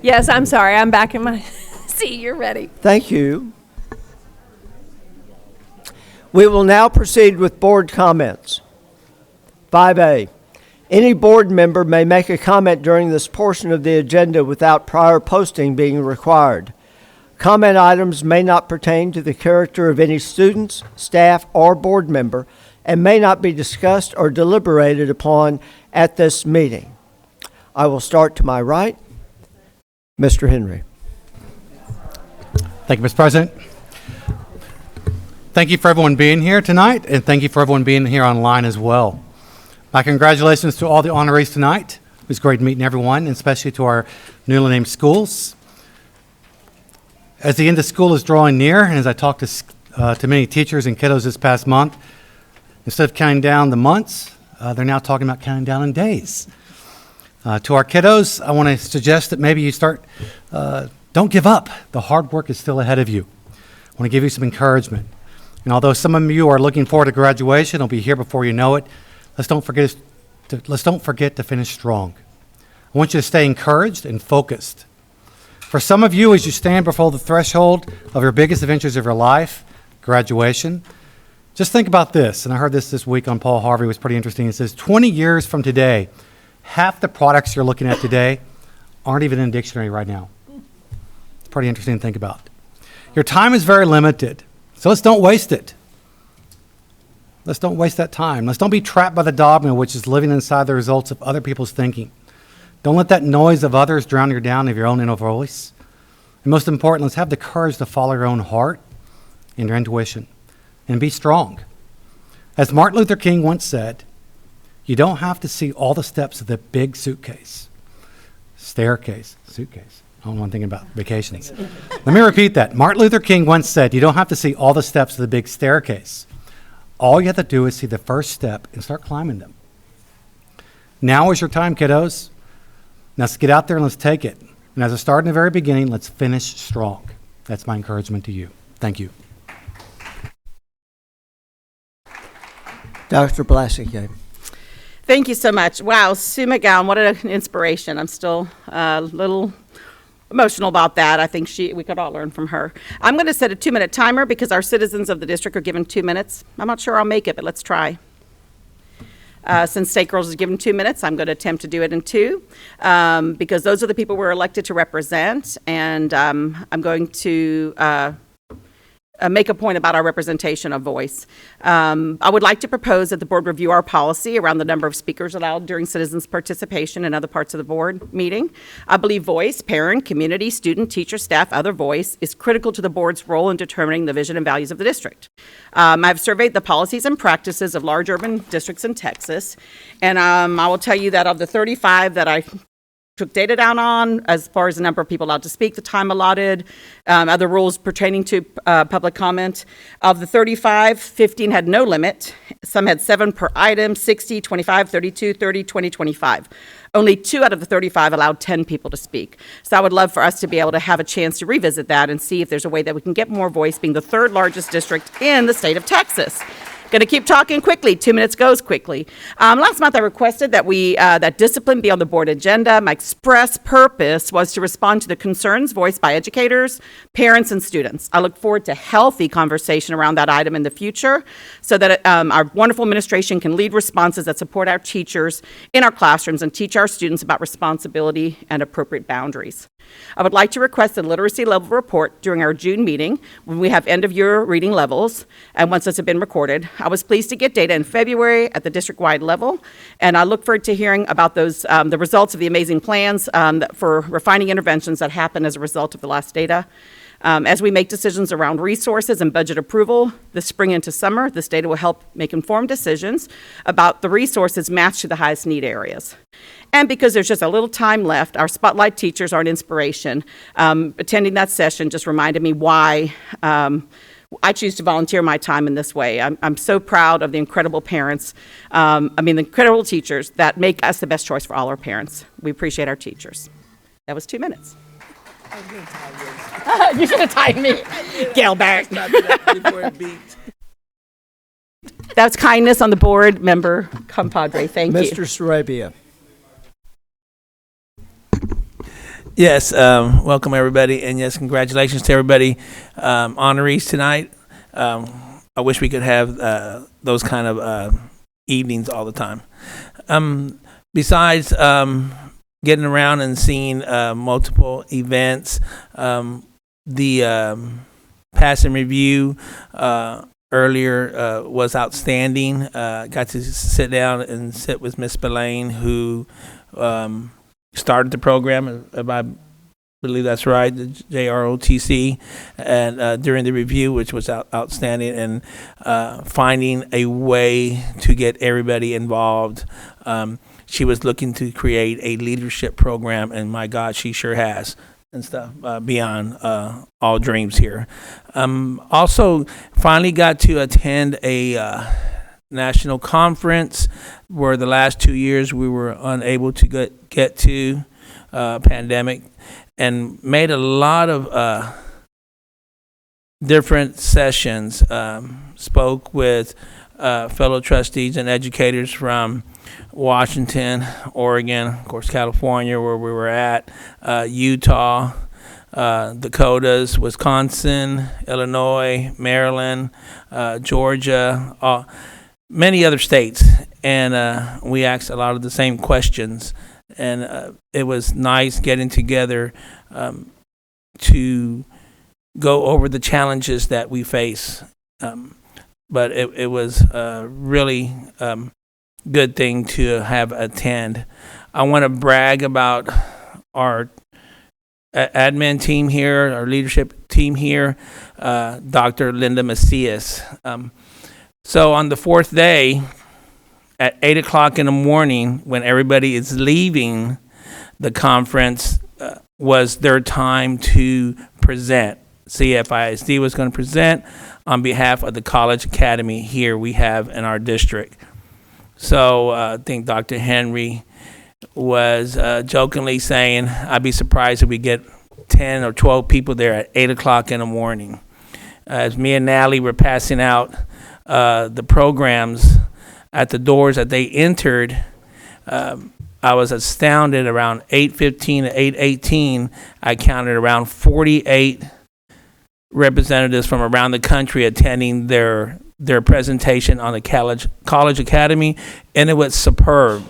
Yes, I'm sorry. I'm back in my seat. You're ready. Thank you. We will now proceed with board comments. 5A, any board member may make a comment during this portion of the agenda without prior posting being required. Comment items may not pertain to the character of any students, staff, or board member and may not be discussed or deliberated upon at this meeting. I will start to my right. Mr. Henry. Thank you, Mr. President. Thank you for everyone being here tonight, and thank you for everyone being here online as well. My congratulations to all the honorees tonight. It was great meeting everyone, and especially to our newly named schools. As the end of school is drawing near, and as I talked to many teachers and kiddos this past month, instead of counting down the months, they're now talking about counting down in days. To our kiddos, I want to suggest that maybe you start, don't give up. The hard work is still ahead of you. I want to give you some encouragement. And although some of you are looking forward to graduation, it'll be here before you know it, let's don't forget to finish strong. I want you to stay encouraged and focused. For some of you, as you stand before the threshold of your biggest adventures of your life, graduation, just think about this. And I heard this week on Paul Harvey. It was pretty interesting. It says 20 years from today, half the products you're looking at today aren't even in a dictionary right now. It's pretty interesting to think about. Your time is very limited. So let's don't waste it. Let's don't waste that time. Let's don't be trapped by the dogma which is living inside the results of other people's thinking. Don't let that noise of others drown you down of your own inner voice. And most important, let's have the courage to follow your own heart and your intuition and be strong. As Martin Luther King once said, you don't have to see all the steps of the big suitcase. Suitcase. I don't want to think about vacations. Let me repeat that. Martin Luther King once said, you don't have to see all the steps of the big staircase. All you have to do is see the first step and start climbing them. Now is your time, kiddos. Now let's get out there and let's take it. And as I started in the very beginning, let's finish strong. That's my encouragement to you. Thank you. Dr. Blasicki. Thank you so much. Wow, Sue McGowan, what an inspiration. I'm still a little emotional about that. I think we could all learn from her. I'm going to set a 2-minute timer because our citizens of the district are given 2 minutes. I'm not sure I'll make it, but let's try. Since State Girls is given 2 minutes, I'm going to attempt to do it in 2 because those are the people we're elected to represent, and I'm going to make a point about our representation of voice. I would like to propose that the board review our policy around the number of speakers allowed during citizens' participation in other parts of the board meeting. I believe voice, parent, community, student, teacher, staff, other voice is critical to the board's role in determining the vision and values of the district. I've surveyed the policies and practices of large urban districts in Texas, and I will tell you that of the 35 that I took data down on as far as the number of people allowed to speak, the time allotted, other rules pertaining to public comment. Of the 35, 15 had no limit. Some had 7 per item, 60, 25, 32, 30, 20, 25. Only 2 out of the 35 allowed 10 people to speak. So I would love for us to be able to have a chance to revisit that and see if there's a way that we can get more voice, being the 3rd largest district in the state of Texas. Going to keep talking quickly. 2 minutes goes quickly. Last month, I requested that that discipline be on the board agenda. My express purpose was to respond to the concerns voiced by educators, parents, and students. I look forward to healthy conversation around that item in the future so that our wonderful administration can lead responses that support our teachers in our classrooms and teach our students about responsibility and appropriate boundaries. I would like to request a literacy level report during our June meeting when we have end-of-year reading levels, and once those have been recorded. I was pleased to get data in February at the district-wide level, and I look forward to hearing about those, the results of the amazing plans for refining interventions that happened as a result of the last data. As we make decisions around resources and budget approval this spring into summer, this data will help make informed decisions about the resources matched to the highest need areas. And because there's just a little time left, our spotlight teachers are an inspiration. Attending that session just reminded me why I choose to volunteer my time in this way. I'm so proud of the incredible parents, the incredible teachers that make us the best choice for all our parents. We appreciate our teachers. That was 2 minutes. You should have timed me. Gail Barrett. That's kindness on the board, member compadre. Thank you. Mr. Sarabia. Yes, welcome everybody, and yes, congratulations to everybody honorees tonight. I wish we could have those kind of evenings all the time. Besides getting around and seeing multiple events, the pass and review earlier was outstanding. Got to sit down and sit with Miss Spillane, who started the program, if I believe that's right, the JROTC, and during the review, which was outstanding, and finding a way to get everybody involved. She was looking to create a leadership program, and my God, she sure has, and stuff beyond all dreams here. Also, finally got to attend a national conference where the last 2 years we were unable to get to, pandemic, and made a lot of different sessions. Spoke with fellow trustees and educators from Washington, Oregon, of course California where we were at, Utah, Dakotas, Wisconsin, Illinois, Maryland, Georgia, many other states, and we asked a lot of the same questions, and it was nice getting together to go over the challenges that we face, but it was really good thing to have attend. I want to brag about our admin team here, our leadership team here, Dr. Linda Macias. So on the fourth day, at 8 o'clock in the morning, when everybody is leaving the conference, was their time to present. CFISD was going to present on behalf of the College Academy here we have in our district. So I think Dr. Henry was jokingly saying, I'd be surprised if we get 10 or 12 people there at 8 o'clock in the morning. As me and Natalie were passing out the programs at the doors that they entered, I was astounded. Around 8:15 to 8:18, I counted around 48 representatives from around the country attending their presentation on the College Academy, and it was superb.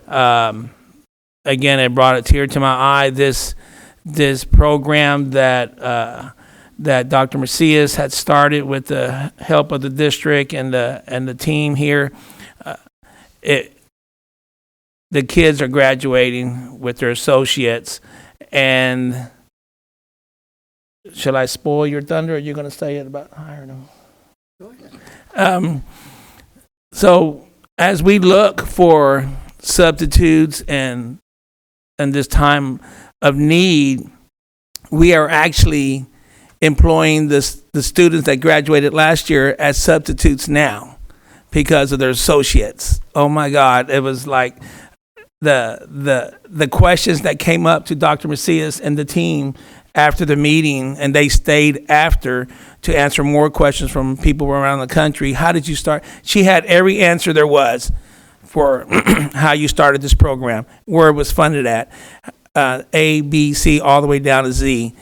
Again, it brought a tear to my eye. This program that Dr. Macias had started with the help of the district and the team here, the kids are graduating with their associates, and shall I spoil your thunder, or are you going to say it about higher? No. Go ahead. So as we look for substitutes and this time of need, we are actually employing the students that graduated last year as substitutes now because of their associates. Oh my God, it was like the questions that came up to Dr. Macias and the team after the meeting, and they stayed after to answer more questions from people around the country. How did you start? She had every answer there was for how you started this program, where it was funded at, A, B, C, all the way down to Z.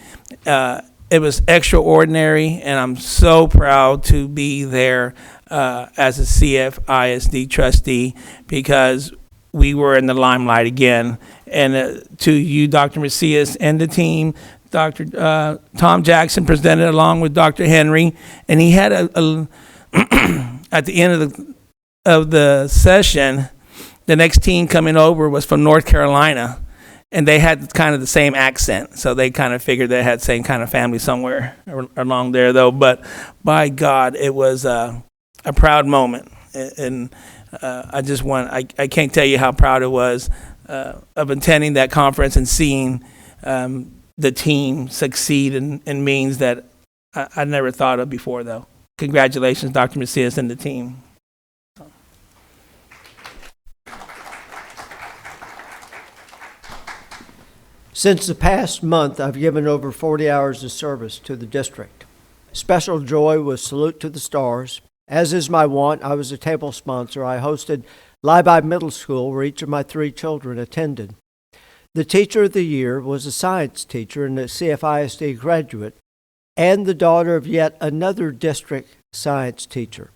It was extraordinary, and I'm so proud to be there as a CFISD trustee, because we were in the limelight again. And to you, Dr. Macias, and the team, Dr. Tom Jackson presented along with Dr. Henry, and he had at the end of the session, the next team coming over was from North Carolina, and they had kind of the same accent, so they kind of figured they had the same kind of family somewhere along there, though. But by God, it was a proud moment, and I can't tell you how proud it was of attending that conference and seeing the team succeed in means that I never thought of before, though. Congratulations, Dr. Macias and the team. Since the past month, I've given over 40 hours of service to the district. Special joy was Salute to the Stars. As is my wont, I was a table sponsor. I hosted Libi Middle School, where each of my 3 children attended. The Teacher of the Year was a science teacher and a CFISD graduate, and the daughter of yet another district science teacher.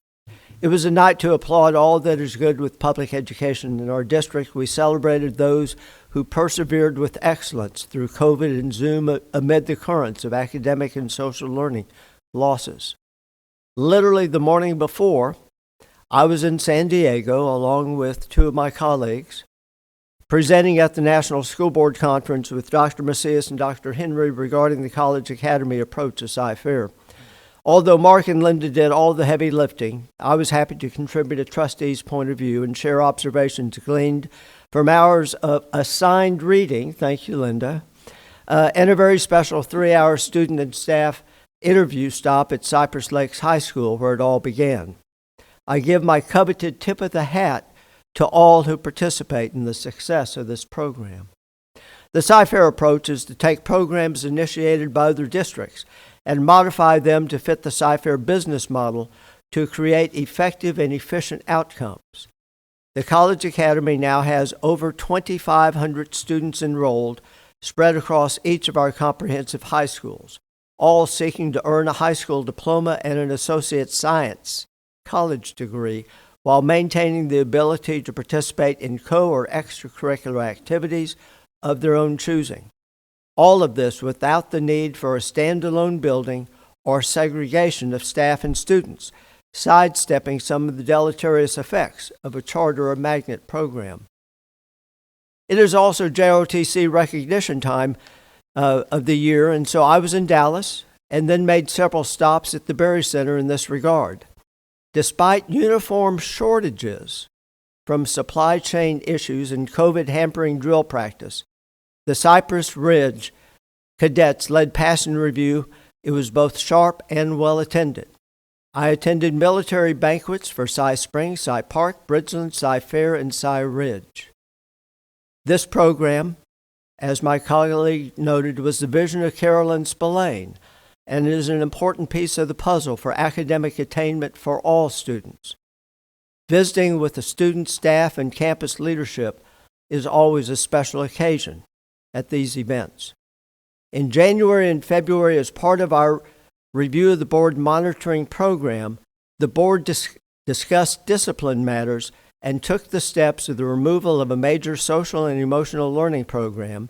It was a night to applaud all that is good with public education in our district. We celebrated those who persevered with excellence through COVID and Zoom amid the currents of academic and social learning losses. Literally the morning before, I was in San Diego along with 2 of my colleagues, presenting at the National School Board Conference with Dr. Macias and Dr. Henry regarding the College Academy approach to Sci-Fair. Although Mark and Linda did all the heavy lifting, I was happy to contribute a trustee's point of view and share observations gleaned from hours of assigned reading, thank you, Linda, and a very special 3-hour student and staff interview stop at Cypress Lakes High School, where it all began. I give my coveted tip of the hat to all who participate in the success of this program. The Sci-Fair approach is to take programs initiated by other districts and modify them to fit the Sci-Fair business model to create effective and efficient outcomes. The College Academy now has over 2,500 students enrolled, spread across each of our comprehensive high schools, all seeking to earn a high school diploma and an associate science college degree, while maintaining the ability to participate in co- or extracurricular activities of their own choosing. All of this without the need for a standalone building or segregation of staff and students, sidestepping some of the deleterious effects of a charter or magnet program. It is also JOTC recognition time of the year, and so I was in Dallas and then made several stops at the Berry Center in this regard. Despite uniform shortages from supply chain issues and COVID hampering drill practice, the Cypress Ridge cadets led passing review. It was both sharp and well attended. I attended military banquets for Cy Springs, Cy Park, Bridgeland, Cy Fair, and Cy Ridge. This program, as my colleague noted, was the vision of Carolyn Spillane, and it is an important piece of the puzzle for academic attainment for all students. Visiting with the student, staff, and campus leadership is always a special occasion at these events. In January and February, as part of our review of the board monitoring program, the board discussed discipline matters and took the steps of the removal of a major social and emotional learning program,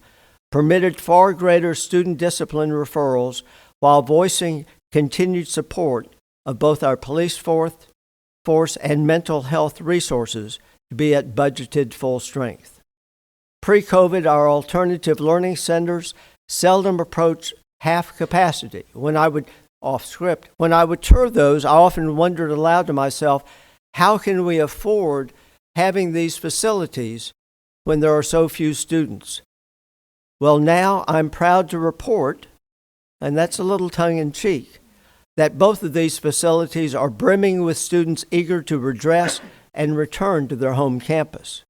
permitted far greater student discipline referrals, while voicing continued support of both our police force and mental health resources to be at budgeted full strength. Pre-COVID, our alternative learning centers seldom approached half capacity. When I would tour those, I often wondered aloud to myself, how can we afford having these facilities when there are so few students? Well, now I'm proud to report, and that's a little tongue-in-cheek, that both of these facilities are brimming with students eager to redress and return to their home campus.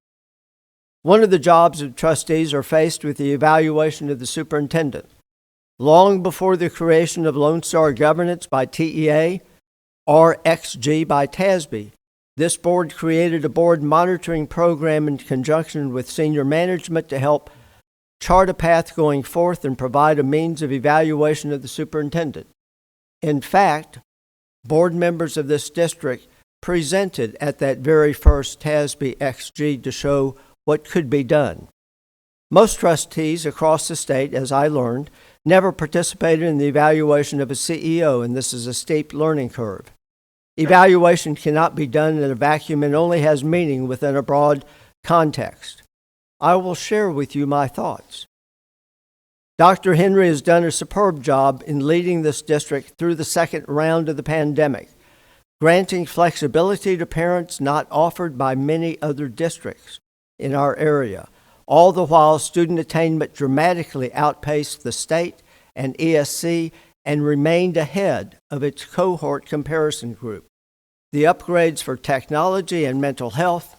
One of the jobs of trustees are faced with the evaluation of the superintendent. Long before the creation of Lone Star Governance by TEA or XG by TASB, this board created a board monitoring program in conjunction with senior management to help chart a path going forth and provide a means of evaluation of the superintendent. In fact, board members of this district presented at that very first TASB XG to show what could be done. Most trustees across the state, as I learned, never participated in the evaluation of a CEO, and this is a steep learning curve. Evaluation cannot be done in a vacuum and only has meaning within a broad context. I will share with you my thoughts. Dr. Henry has done a superb job in leading this district through the second round of the pandemic, granting flexibility to parents not offered by many other districts in our area. All the while, student attainment dramatically outpaced the state and ESC and remained ahead of its cohort comparison group. The upgrades for technology and mental health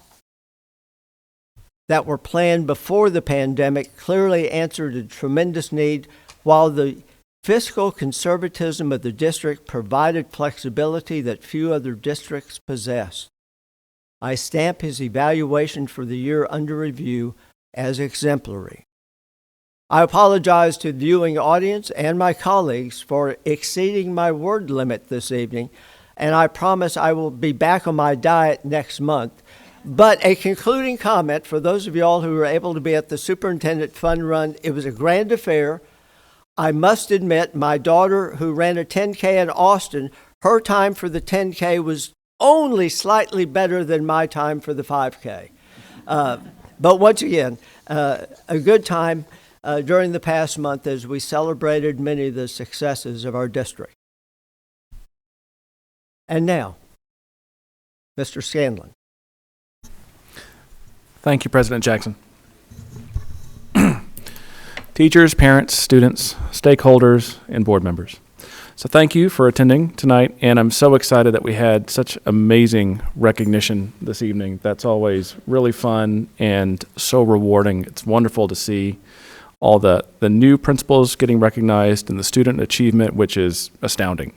that were planned before the pandemic clearly answered a tremendous need, while the fiscal conservatism of the district provided flexibility that few other districts possessed. I stamp his evaluation for the year under review as exemplary. I apologize to the viewing audience and my colleagues for exceeding my word limit this evening, and I promise I will be back on my diet next month. But a concluding comment for those of you all who were able to be at the Superintendent Fun Run. It was a grand affair. I must admit, my daughter, who ran a 10K in Austin, her time for the 10K was only slightly better than my time for the 5K. But once again, a good time during the past month as we celebrated many of the successes of our district. And now, Mr. Scanlon. Thank you, President Jackson. Teachers, parents, students, stakeholders, and board members. So thank you for attending tonight, and I'm so excited that we had such amazing recognition this evening. That's always really fun and so rewarding. It's wonderful to see all the new principals getting recognized and the student achievement, which is astounding.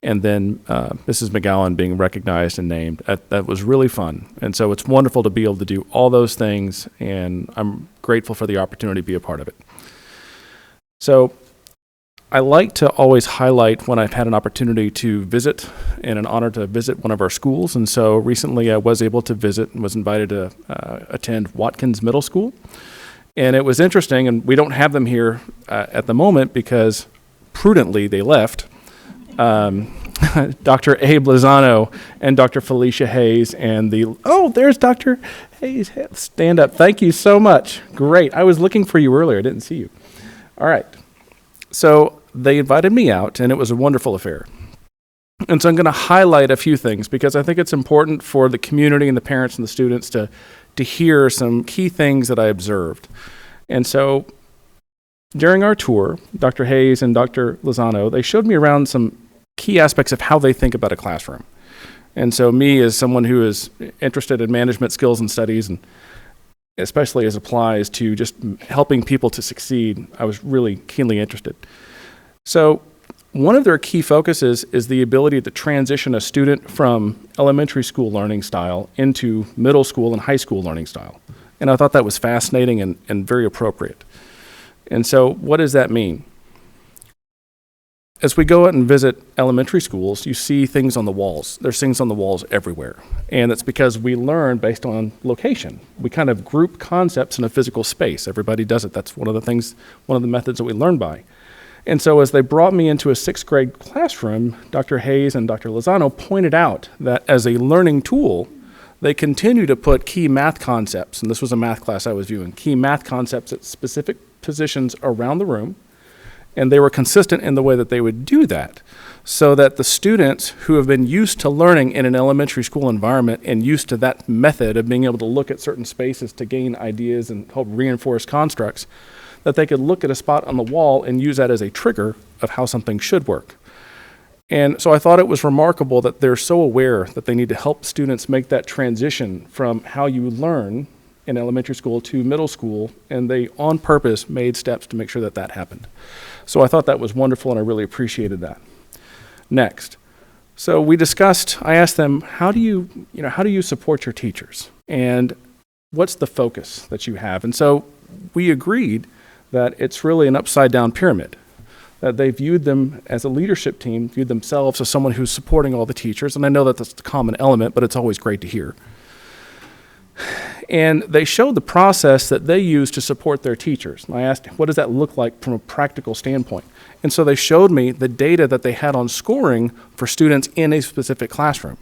And then Mrs. McGowan being recognized and named. That was really fun. And so it's wonderful to be able to do all those things, and I'm grateful for the opportunity to be a part of it. So I like to always highlight when I've had an opportunity to visit and an honor to visit one of our schools. And so recently I was able to visit and was invited to attend Watkins Middle School. And it was interesting, and we don't have them here at the moment because prudently they left. Dr. Abe Lozano and Dr. Felicia Hayes and there's Dr. Hayes. Stand up. Thank you so much. Great. I was looking for you earlier. I didn't see you. All right. So they invited me out, and it was a wonderful affair. And so I'm going to highlight a few things because I think it's important for the community and the parents and the students to hear some key things that I observed. And so during our tour, Dr. Hayes and Dr. Lozano, they showed me around some key aspects of how they think about a classroom. And so me, as someone who is interested in management skills and studies, and especially as applies to just helping people to succeed, I was really keenly interested. So one of their key focuses is the ability to transition a student from elementary school learning style into middle school and high school learning style. And I thought that was fascinating and very appropriate. And so what does that mean? As we go out and visit elementary schools, you see things on the walls. There's things on the walls everywhere. And it's because we learn based on location. We kind of group concepts in a physical space. Everybody does it. That's one of the methods that we learn by. And so as they brought me into a 6th grade classroom, Dr. Hayes and Dr. Lozano pointed out that as a learning tool, they continue to put key math concepts, and this was a math class I was viewing, key math concepts at specific positions around the room. And they were consistent in the way that they would do that so that the students who have been used to learning in an elementary school environment and used to that method of being able to look at certain spaces to gain ideas and help reinforce constructs, that they could look at a spot on the wall and use that as a trigger of how something should work. And so I thought it was remarkable that they're so aware that they need to help students make that transition from how you learn in elementary school to middle school, and they on purpose made steps to make sure that that happened. So I thought that was wonderful, and I really appreciated that. Next. So we discussed, I asked them, how do you support your teachers? And what's the focus that you have? And so we agreed that it's really an upside down pyramid, that they viewed them as a leadership team, viewed themselves as someone who's supporting all the teachers. And I know that that's a common element, but it's always great to hear. And they showed the process that they use to support their teachers. And I asked, what does that look like from a practical standpoint? And so they showed me the data that they had on scoring for students in a specific classroom.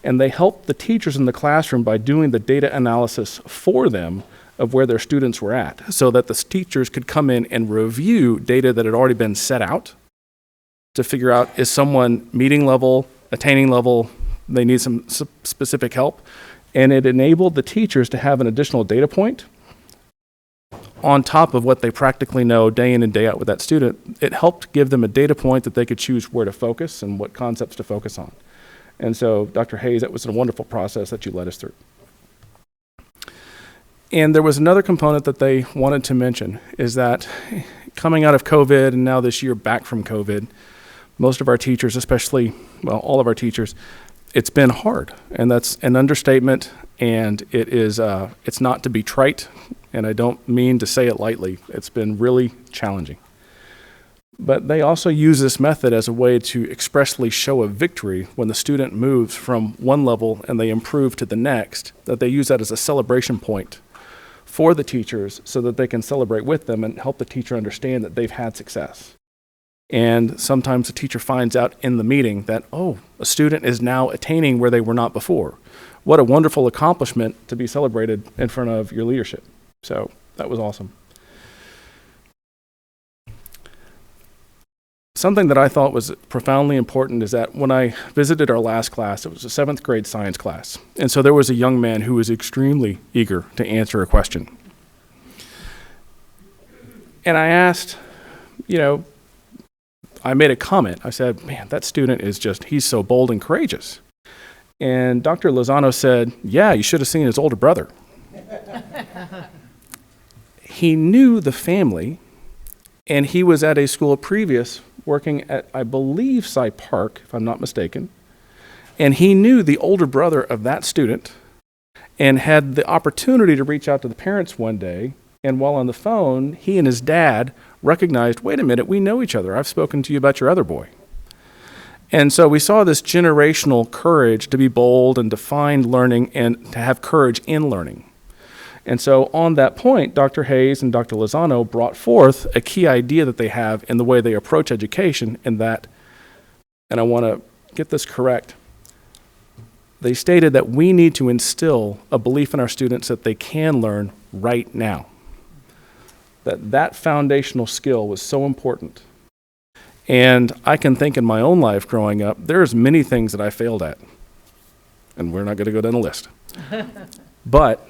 And they helped the teachers in the classroom by doing the data analysis for them of where their students were at, so that the teachers could come in and review data that had already been set out to figure out, is someone meeting level, attaining level, they need some specific help. And it enabled the teachers to have an additional data point on top of what they practically know day in and day out with that student. It helped give them a data point that they could choose where to focus and what concepts to focus on. And so, Dr. Hayes, that was a wonderful process that you led us through. And there was another component that they wanted to mention, is that coming out of COVID and now this year back from COVID, most of our teachers, especially, well, all of our teachers, it's been hard, and that's an understatement, and it is, it's not to be trite, and I don't mean to say it lightly. It's been really challenging. But they also use this method as a way to expressly show a victory when the student moves from one level and they improve to the next, that they use that as a celebration point for the teachers so that they can celebrate with them and help the teacher understand that they've had success. And sometimes the teacher finds out in the meeting that, oh, a student is now attaining where they were not before. What a wonderful accomplishment to be celebrated in front of your leadership. So that was awesome. Something that I thought was profoundly important is that when I visited our last class, it was a 7th grade science class. And so there was a young man who was extremely eager to answer a question. And I asked, I made a comment. I said, man, that student is just, he's so bold and courageous. And Dr. Lozano said, yeah, you should have seen his older brother. He knew the family, and he was at a school previous working at, I believe, Cy Park, if I'm not mistaken. And he knew the older brother of that student and had the opportunity to reach out to the parents one day. And while on the phone, he and his dad recognized, wait a minute, we know each other. I've spoken to you about your other boy. And so we saw this generational courage to be bold and to find learning and to have courage in learning. And so on that point, Dr. Hayes and Dr. Lozano brought forth a key idea that they have in the way they approach education, in that, and I want to get this correct, they stated that we need to instill a belief in our students that they can learn right now. That foundational skill was so important. And I can think in my own life growing up, there's many things that I failed at. And we're not going to go down the list. But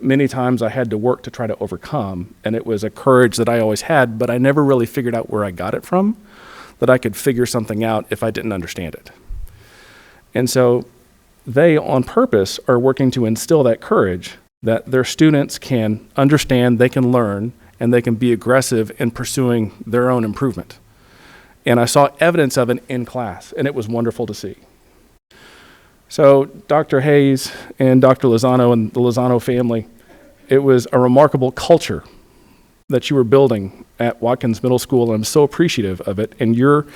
many times I had to work to try to overcome, and it was a courage that I always had, but I never really figured out where I got it from, that I could figure something out if I didn't understand it. And so they, on purpose, are working to instill that courage that their students can understand, they can learn, and they can be aggressive in pursuing their own improvement. And I saw evidence of it in class, and it was wonderful to see. So Dr. Hayes and Dr. Lozano and the Lozano family, it was a remarkable culture that you were building at Watkins Middle School, and I'm so appreciative of it. And you're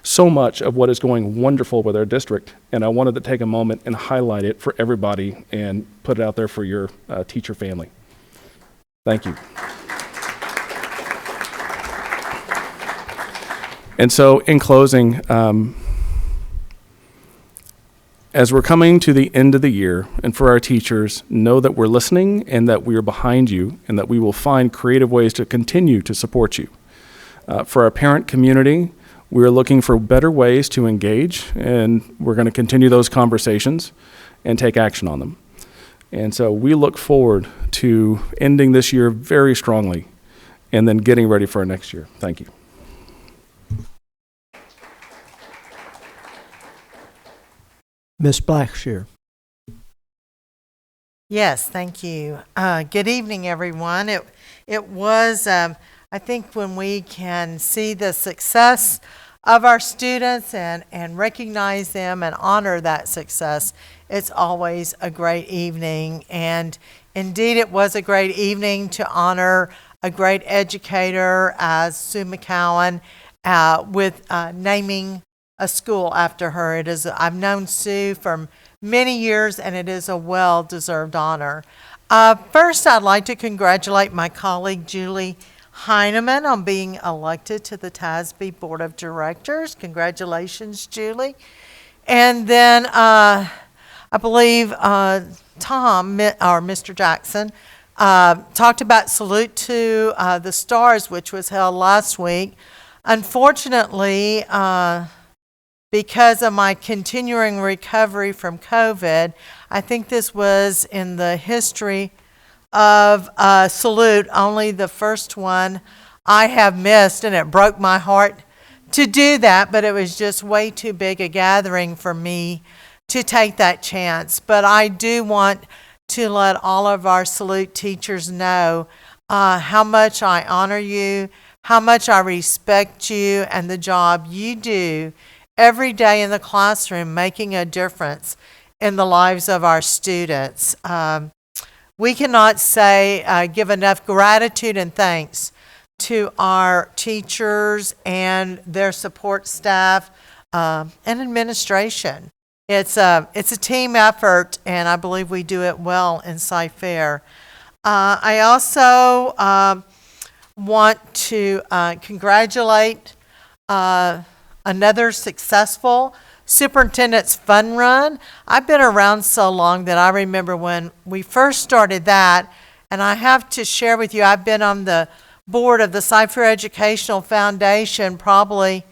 so much of what is going wonderful with our district, and I wanted to take a moment and highlight it for everybody and put it out there for your teacher family. Thank you. And so in closing, as we're coming to the end of the year, and for our teachers, know that we're listening and that we are behind you and that we will find creative ways to continue to support you. For our parent community, we're looking for better ways to engage, and we're going to continue those conversations and take action on them. And so we look forward to ending this year very strongly and then getting ready for our next year. Thank you. Ms. Blackshear. Yes, thank you. Good evening, everyone. It was, I think, when we can see the success of our students and recognize them and honor that success, it's always a great evening. And indeed, it was a great evening to honor a great educator as Sue McCowan with naming a school after her. I've known Sue for many years, and it is a well-deserved honor. First, I'd like to congratulate my colleague Julie Heineman on being elected to the TASB Board of Directors. Congratulations, Julie. And then I believe Tom, or Mr. Jackson, talked about Salute to the Stars, which was held last week. Unfortunately, because of my continuing recovery from COVID, I think this was in the history of Salute, only the first one I have missed, and it broke my heart to do that, but it was just way too big a gathering for me to take that chance. But I do want to let all of our Salute teachers know how much I honor you, how much I respect you, and the job you do every day in the classroom, making a difference in the lives of our students. We cannot give enough gratitude and thanks to our teachers and their support staff and administration. It's a team effort, and I believe we do it well in Cy-Fair. I also want to congratulate another successful Superintendent's Fun Run. I've been around so long that I remember when we first started that, and I have to share with you, I've been on the board of the Cy-Fair Educational Foundation probably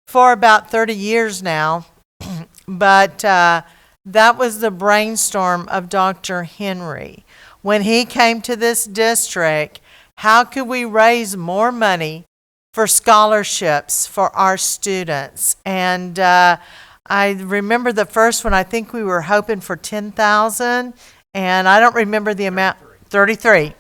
for about 30 years now, but that was the brainstorm of Dr. Henry. When he came to this district, how could we raise more money for scholarships for our students? And I remember the first one, I think we were hoping for 10,000, and I don't remember the amount, 33.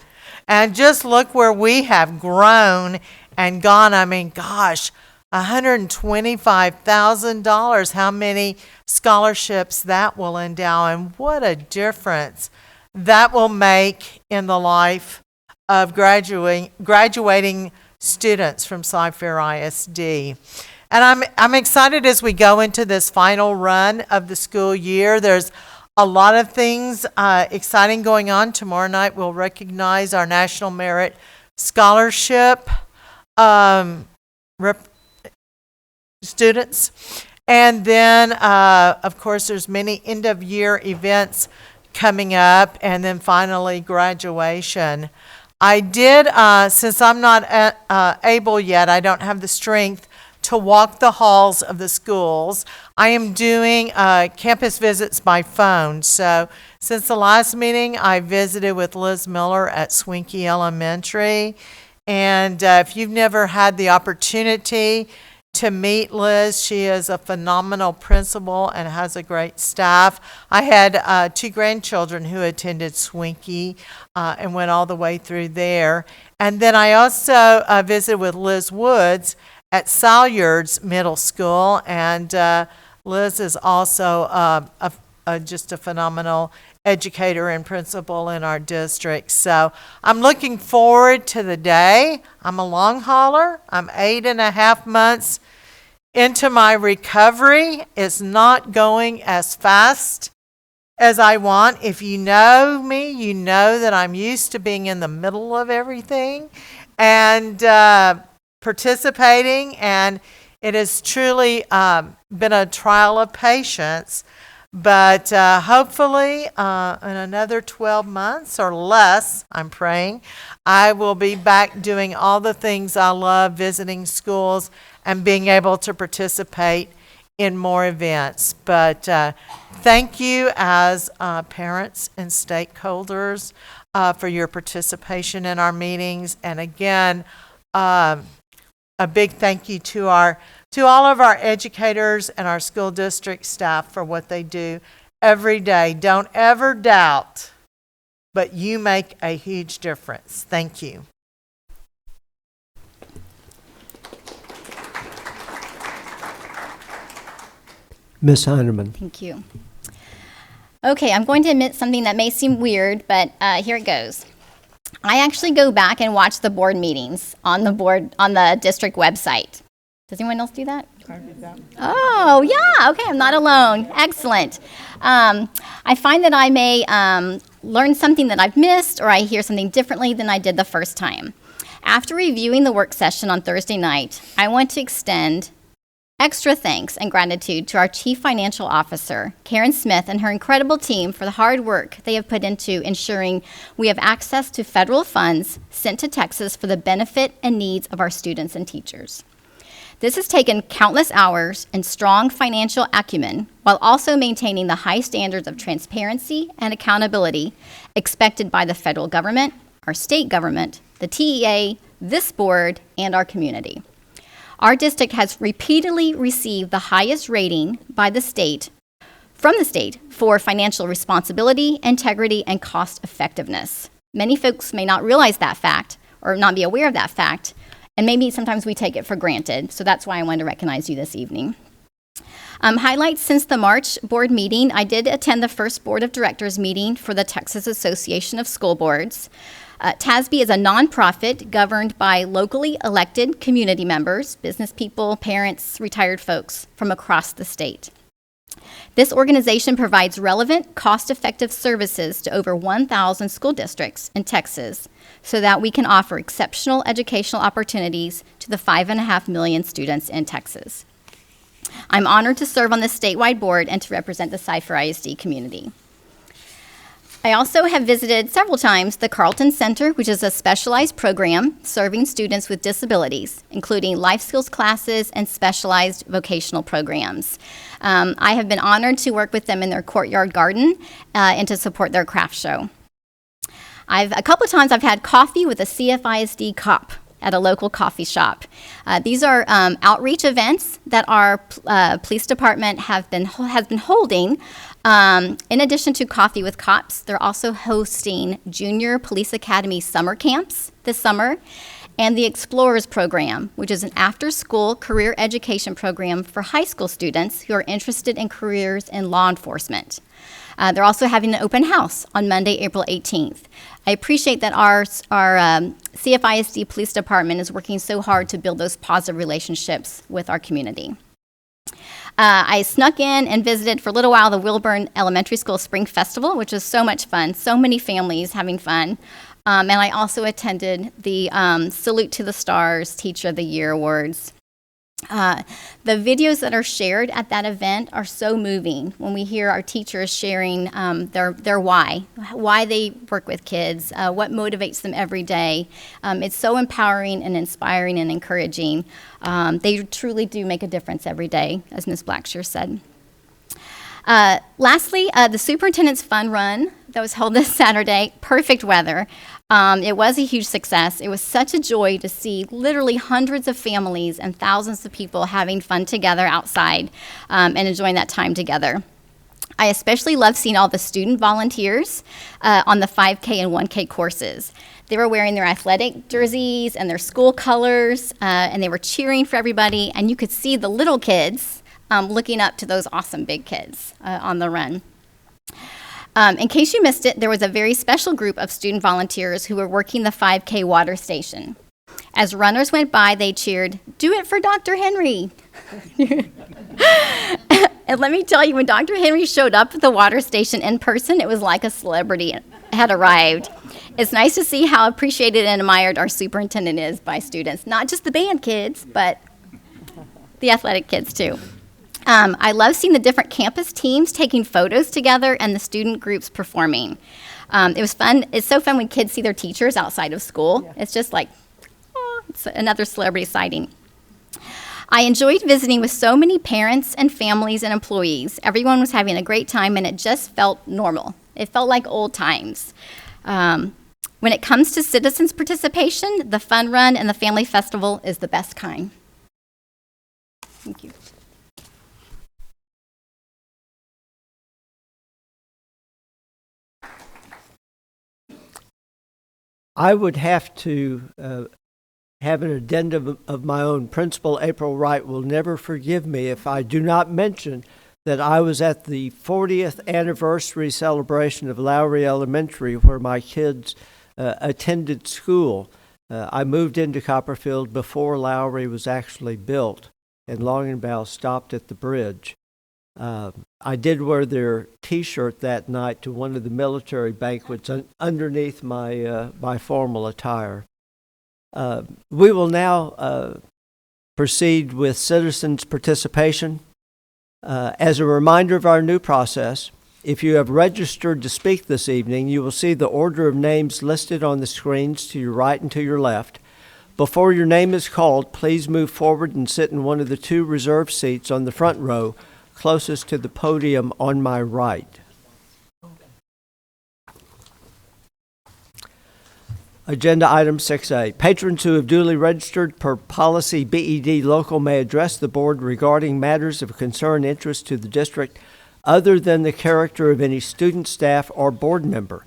And just look where we have grown and gone. I mean, gosh, $125,000, how many scholarships that will endow, and what a difference that will make in the life of graduating students from Cy-Fair ISD. And I'm excited as we go into this final run of the school year. There's a lot of things exciting going on. Tomorrow night we'll recognize our National Merit Scholarship students. And then, of course, there's many end-of-year events coming up, and then finally graduation. I did, since I'm not able yet, I don't have the strength to walk the halls of the schools. I am doing campus visits by phone. So since the last meeting, I visited with Liz Miller at Swinky Elementary. And if you've never had the opportunity to meet Liz, she is a phenomenal principal and has a great staff. I had 2 grandchildren who attended Swinky and went all the way through there. And then I also visited with Liz Woods at Salyard's Middle School, and Liz is also just a phenomenal educator and principal in our district. So I'm looking forward to the day. I'm a long hauler. I'm 8.5 months into my recovery. It's not going as fast as I want. If you know me, you know that I'm used to being in the middle of everything and participating, and it has truly been a trial of patience. But hopefully in another 12 months or less, I'm praying, I will be back doing all the things I love, visiting schools and being able to participate in more events. But thank you as parents and stakeholders for your participation in our meetings. And again, a big thank you to all of our educators and our school district staff for what they do every day. Don't ever doubt but you make a huge difference. Thank you. Ms. Heineman. Thank you. Okay, I'm going to admit something that may seem weird, but here it goes. I actually go back and watch the board meetings on the district website. Does anyone else do that? Oh, yeah, okay, I'm not alone. Excellent. I find that I may learn something that I've missed, or I hear something differently than I did the first time. After reviewing the work session on Thursday night, I want to extend extra thanks and gratitude to our Chief Financial Officer, Karen Smith, and her incredible team for the hard work they have put into ensuring we have access to federal funds sent to Texas for the benefit and needs of our students and teachers. This has taken countless hours and strong financial acumen while also maintaining the high standards of transparency and accountability expected by the federal government, our state government, the TEA, this board, and our community. Our district has repeatedly received the highest rating by the state, from the state, for financial responsibility, integrity, and cost effectiveness. Many folks may not realize that fact or not be aware of that fact, and maybe sometimes we take it for granted. So that's why I wanted to recognize you this evening. Highlights since the March board meeting: I did attend the first board of directors meeting for the Texas Association of School Boards. TASB is a nonprofit governed by locally elected community members, business people, parents, retired folks from across the state. This organization provides relevant, cost-effective services to over 1,000 school districts in Texas so that we can offer exceptional educational opportunities to the 5.5 million students in Texas. I'm honored to serve on this statewide board and to represent the Cypher ISD community. I also have visited several times the Carlton Center, which is a specialized program serving students with disabilities, including life skills classes and specialized vocational programs. I have been honored to work with them in their courtyard garden and to support their craft show. A couple of times I've had coffee with a CFISD cop at a local coffee shop. These are outreach events that our police department has been holding. In addition to Coffee with Cops, they're also hosting Junior Police Academy summer camps this summer, and the Explorers program, which is an after-school career education program for high school students who are interested in careers in law enforcement. They're also having an open house on Monday, April 18th. I appreciate that our CFISD Police Department is working so hard to build those positive relationships with our community. I snuck in and visited for a little while the Wilburn Elementary School Spring Festival, which was so much fun, so many families having fun. And I also attended the Salute to the Stars Teacher of the Year Awards. The videos that are shared at that event are so moving when we hear our teachers sharing their why they work with kids, what motivates them every day. It's so empowering and inspiring and encouraging. They truly do make a difference every day, as Ms. Blackshear said. Lastly, the Superintendent's Fun Run that was held this Saturday, perfect weather. It was a huge success. It was such a joy to see literally hundreds of families and thousands of people having fun together outside and enjoying that time together. I especially love seeing all the student volunteers on the 5K and 1K courses. They were wearing their athletic jerseys and their school colors, and they were cheering for everybody, and you could see the little kids looking up to those awesome big kids on the run. In case you missed it, there was a very special group of student volunteers who were working the 5K water station. As runners went by, they cheered, "Do it for Dr. Henry." And let me tell you, when Dr. Henry showed up at the water station in person, it was like a celebrity had arrived. It's nice to see how appreciated and admired our superintendent is by students, not just the band kids, but the athletic kids too. I love seeing the different campus teams taking photos together and the student groups performing. It was fun. It's so fun when kids see their teachers outside of school. Yeah. It's just like, oh, it's another celebrity sighting. I enjoyed visiting with so many parents and families and employees. Everyone was having a great time, and it just felt normal. It felt like old times. When it comes to citizens' participation, the Fun Run and the Family Festival is the best kind. Thank you. I would have to have an addendum of my own. Principal April Wright will never forgive me if I do not mention that I was at the 40th anniversary celebration of Lowry Elementary, where my kids attended school. I moved into Copperfield before Lowry was actually built, and Longenbell stopped at the bridge. I did wear their T-shirt that night to one of the military banquets underneath my formal attire. We will now proceed with citizens' participation. As a reminder of our new process, if you have registered to speak this evening, you will see the order of names listed on the screens to your right and to your left. Before your name is called, please move forward and sit in one of the 2 reserved seats on the front row closest to the podium on my right. Agenda item 6A. Patrons who have duly registered per policy BED local may address the board regarding matters of concern and interest to the district other than the character of any student, staff, or board member.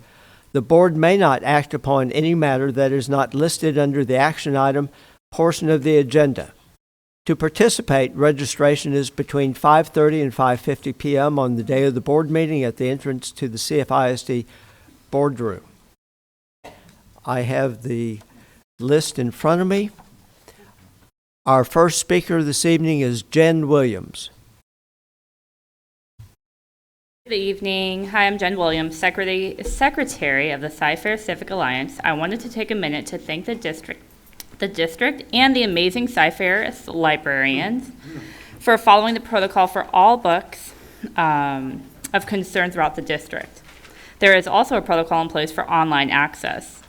The board may not act upon any matter that is not listed under the action item portion of the agenda. To participate, registration is between 5:30 and 5:50 p.m. on the day of the board meeting at the entrance to the CFISD boardroom. I have the list in front of me. Our first speaker this evening is Jen Williams. Good evening. Hi, I'm Jen Williams, Secretary of the Cy-Fair Civic Alliance. I wanted to take a minute to thank the district and the amazing Cy-Fair librarians for following the protocol for all books of concern throughout the district. There is also a protocol in place for online access.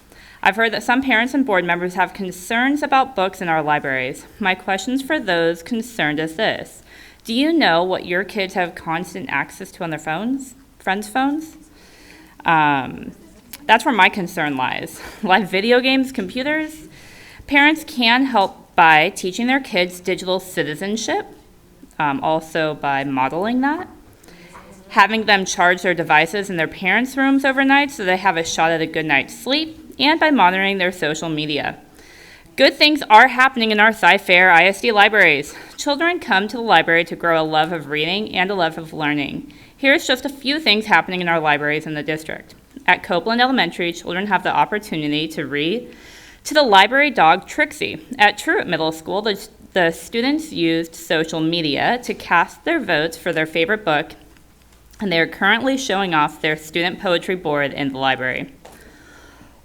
I've heard that some parents and board members have concerns about books in our libraries. My questions for those concerned is this. Do you know what your kids have constant access to on their phones, friends' phones? That's where my concern lies. Live video games, computers? Parents can help by teaching their kids digital citizenship, also by modeling that. Having them charge their devices in their parents' rooms overnight so they have a shot at a good night's sleep, and by monitoring their social media. Good things are happening in our Cy-Fair ISD libraries. Children come to the library to grow a love of reading and a love of learning. Here's just a few things happening in our libraries in the district. At Copeland Elementary, children have the opportunity to read to the library dog Trixie. At Truett Middle School, the students used social media to cast their votes for their favorite book, and they are currently showing off their student poetry board in the library.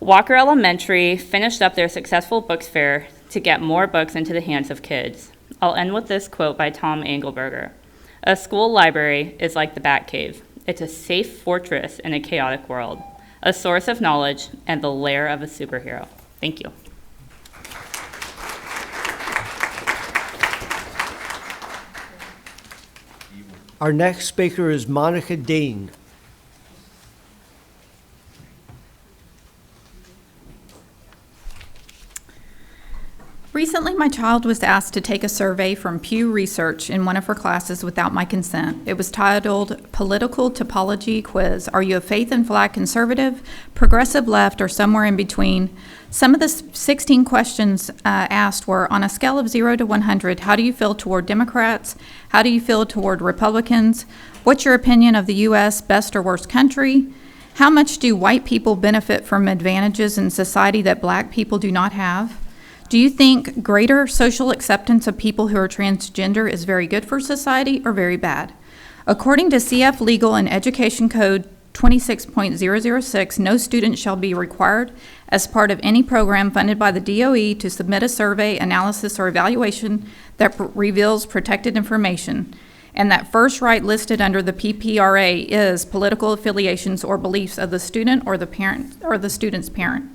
Walker Elementary finished up their successful books fair to get more books into the hands of kids. I'll end with this quote by Tom Engelberger. A school library is like the Batcave. It's a safe fortress in a chaotic world, a source of knowledge, and the lair of a superhero. Thank you. Our next speaker is Monica Dean. Recently, my child was asked to take a survey from Pew Research in one of her classes without my consent. It was titled Political Topology Quiz. Are you a faith and flag conservative, progressive left, or somewhere in between? Some of the 16 questions asked were, on a scale of 0 to 100, how do you feel toward Democrats? How do you feel toward Republicans? What's your opinion of the U.S. best or worst country? How much do white people benefit from advantages in society that black people do not have? Do you think greater social acceptance of people who are transgender is very good for society or very bad? According to CF Legal and Education Code 26.006, no student shall be required as part of any program funded by the DOE to submit a survey, analysis, or evaluation that reveals protected information, and that first right listed under the PPRA is political affiliations or beliefs of the student or the parent or the student's parent.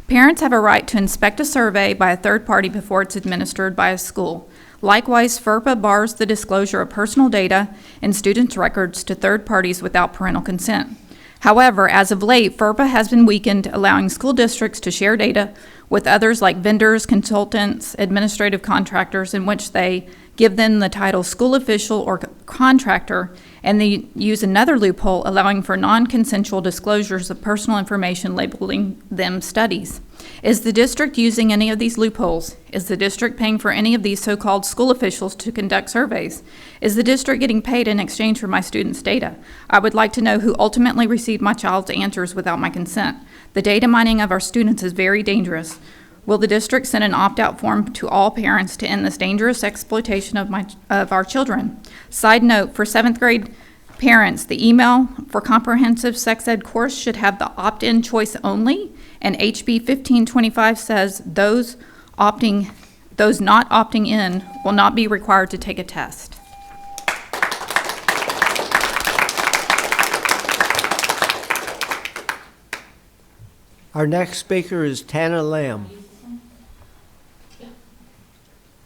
Parents have a right to inspect a survey by a third party before it's administered by a school. Likewise, FERPA bars the disclosure of personal data in students' records to third parties without parental consent. However, as of late, FERPA has been weakened, allowing school districts to share data with others like vendors, consultants, administrative contractors, in which they give them the title school official or contractor, and they use another loophole allowing for non-consensual disclosures of personal information, labeling them studies. Is the district using any of these loopholes? Is the district paying for any of these so-called school officials to conduct surveys? Is the district getting paid in exchange for my students' data? I would like to know who ultimately received my child's answers without my consent. The data mining of our students is very dangerous. Will the district send an opt-out form to all parents to end this dangerous exploitation of our children? Side note, for 7th grade parents, the email for comprehensive sex ed course should have the opt-in choice only, and HB 1525 says those not opting in will not be required to take a test. Our next speaker is Tana Lamb.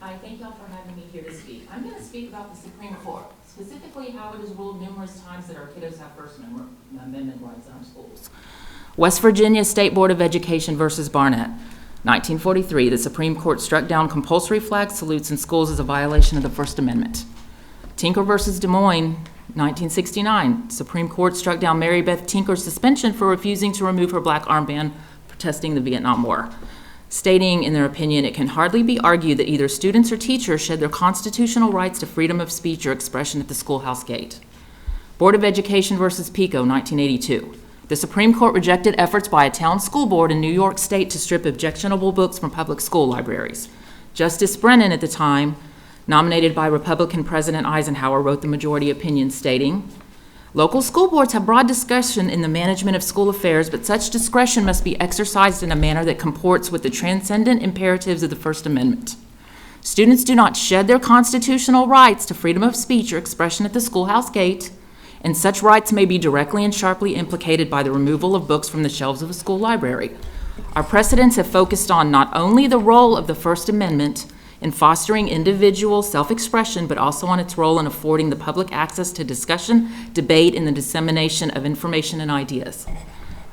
Hi, thank y'all for having me here to speak. I'm going to speak about the Supreme Court, specifically how it has ruled numerous times that our kiddos have First Amendment rights in our schools. West Virginia State Board of Education versus Barnett. 1943, the Supreme Court struck down compulsory flag salutes in schools as a violation of the First Amendment. Tinker versus Des Moines, 1969, Supreme Court struck down Mary Beth Tinker's suspension for refusing to remove her black armband protesting the Vietnam War, stating in their opinion, it can hardly be argued that either students or teachers shed their constitutional rights to freedom of speech or expression at the schoolhouse gate. Board of Education versus Pico, 1982. The Supreme Court rejected efforts by a town school board in New York State to strip objectionable books from public school libraries. Justice Brennan, at the time, nominated by Republican President Eisenhower, wrote the majority opinion stating, local school boards have broad discretion in the management of school affairs, but such discretion must be exercised in a manner that comports with the transcendent imperatives of the First Amendment. Students do not shed their constitutional rights to freedom of speech or expression at the schoolhouse gate, and such rights may be directly and sharply implicated by the removal of books from the shelves of a school library. Our precedents have focused on not only the role of the First Amendment in fostering individual self-expression, but also on its role in affording the public access to discussion, debate, and the dissemination of information and ideas.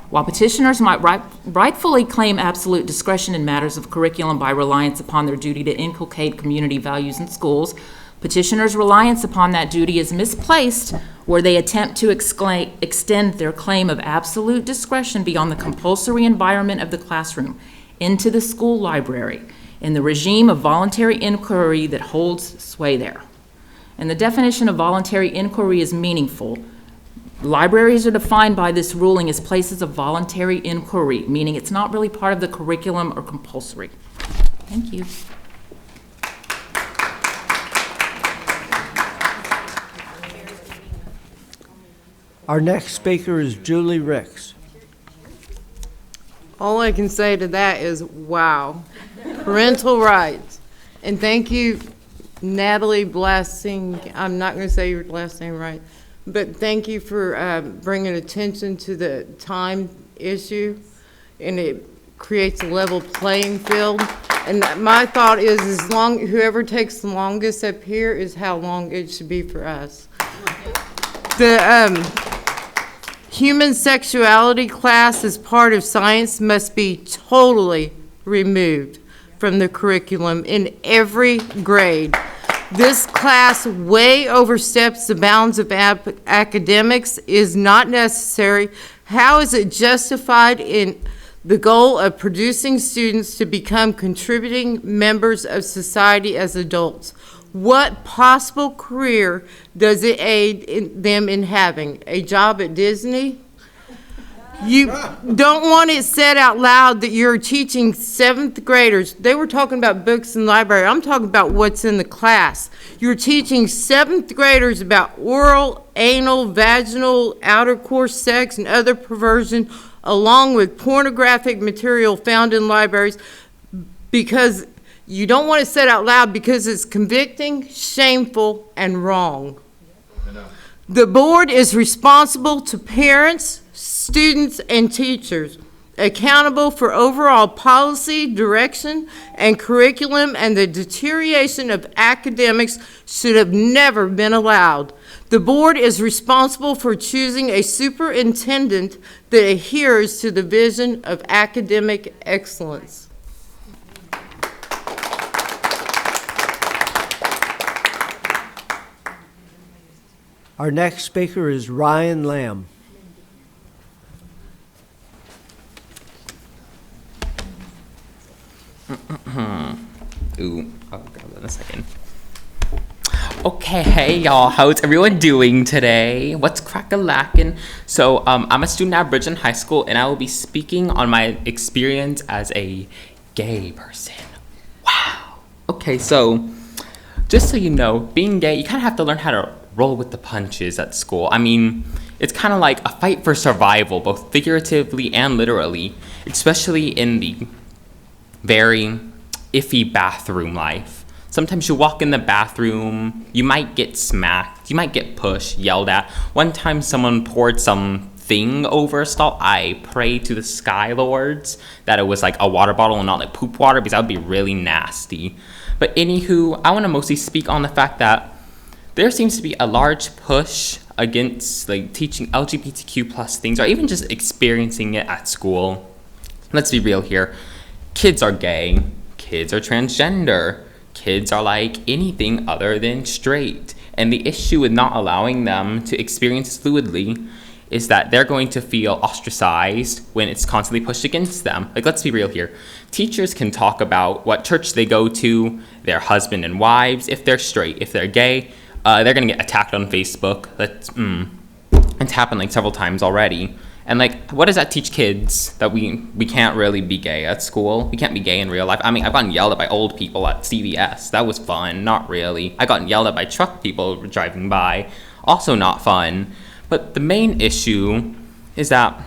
While petitioners might rightfully claim absolute discretion in matters of curriculum by reliance upon their duty to inculcate community values in schools, petitioners' reliance upon that duty is misplaced where they attempt to extend their claim of absolute discretion beyond the compulsory environment of the classroom into the school library in the regime of voluntary inquiry that holds sway there. And the definition of voluntary inquiry is meaningful. Libraries are defined by this ruling as places of voluntary inquiry, meaning it's not really part of the curriculum or compulsory. Thank you. Our next speaker is Julie Ricks. All I can say to that is, wow. Parental rights. And thank you, Natalie Blessing. I'm not going to say your last name right, but thank you for bringing attention to the time issue, and it creates a level playing field. And my thought is, as long whoever takes the longest up here is how long it should be for us. The human sexuality class as part of science must be totally removed from the curriculum in every grade. This class way oversteps the bounds of academics, is not necessary. How is it justified in the goal of producing students to become contributing members of society as adults? What possible career does it aid them in having? A job at Disney? You don't want it said out loud that you're teaching 7th graders. They were talking about books in the library. I'm talking about what's in the class. You're teaching 7th graders about oral, anal, vaginal, outer course sex, and other perversion, along with pornographic material found in libraries, because you don't want it said out loud because it's convicting, shameful, and wrong. The board is responsible to parents, students, and teachers, accountable for overall policy, direction, and curriculum, and the deterioration of academics should have never been allowed. The board is responsible for choosing a superintendent that adheres to the vision of academic excellence. Our next speaker is Ryan Lamb. Okay, hey y'all, how's everyone doing today? What's crack-a-lackin'? So, I'm a student at Bridgeton High School, and I will be speaking on my experience as a gay person. Wow. Okay, so, just so you know, being gay, you kind of have to learn how to roll with the punches at school. I mean, it's kind of like a fight for survival, both figuratively and literally, especially in the very iffy bathroom life. Sometimes you walk in the bathroom, you might get smacked, you might get pushed, yelled at. One time someone poured something over a stall. I pray to the sky lords that it was like a water bottle and not like poop water, because that would be really nasty. But anywho, I want to mostly speak on the fact that there seems to be a large push against like teaching LGBTQ plus things, or even just experiencing it at school. Let's be real here. Kids are gay, kids are transgender, kids are like anything other than straight. And the issue with not allowing them to experience fluidly is that they're going to feel ostracized when it's constantly pushed against them. Like, let's be real here. Teachers can talk about what church they go to, their husband and wives, if they're straight. If they're gay, they're gonna get attacked on Facebook. It's happened like several times already. And like, what does that teach kids? That we can't really be gay at school? We can't be gay in real life? I mean, I've gotten yelled at by old people at CVS. That was fun. Not really. I got yelled at by truck people driving by. Also not fun. But the main issue is that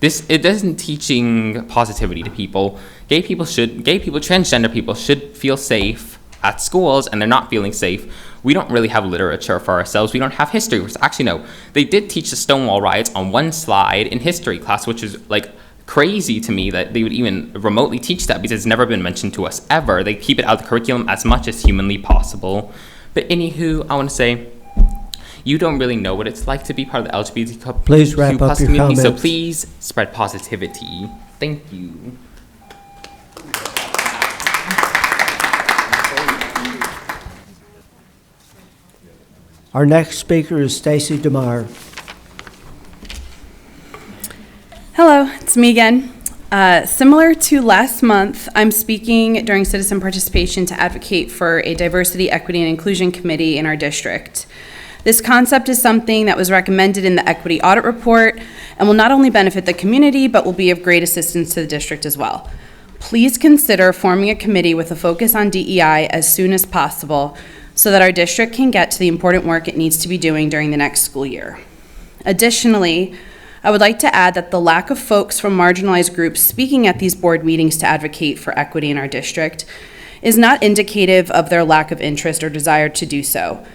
it isn't teaching positivity to people. Transgender people should feel safe at schools, and they're not feeling safe. We don't really have literature for ourselves. We don't have history. Actually, no. They did teach the Stonewall riots on one slide in history class, which is like crazy to me that they would even remotely teach that, because it's never been mentioned to us ever. They keep it out of the curriculum as much as humanly possible. But anywho, I want to say, you don't really know what it's like to be part of the LGBTQ Please wrap up your community, so comments. please spread positivity. Thank you. Our next speaker is Stacey Demeyer. Hello, it's me again. Similar to last month, I'm speaking during citizen participation to advocate for a diversity, equity, and inclusion committee in our district. This concept is something that was recommended in the equity audit report and will not only benefit the community, but will be of great assistance to the district as well. Please consider forming a committee with a focus on DEI as soon as possible, so that our district can get to the important work it needs to be doing during the next school year. Additionally, I would like to add that the lack of folks from marginalized groups speaking at these board meetings to advocate for equity in our district is not indicative of their lack of interest or desire to do so.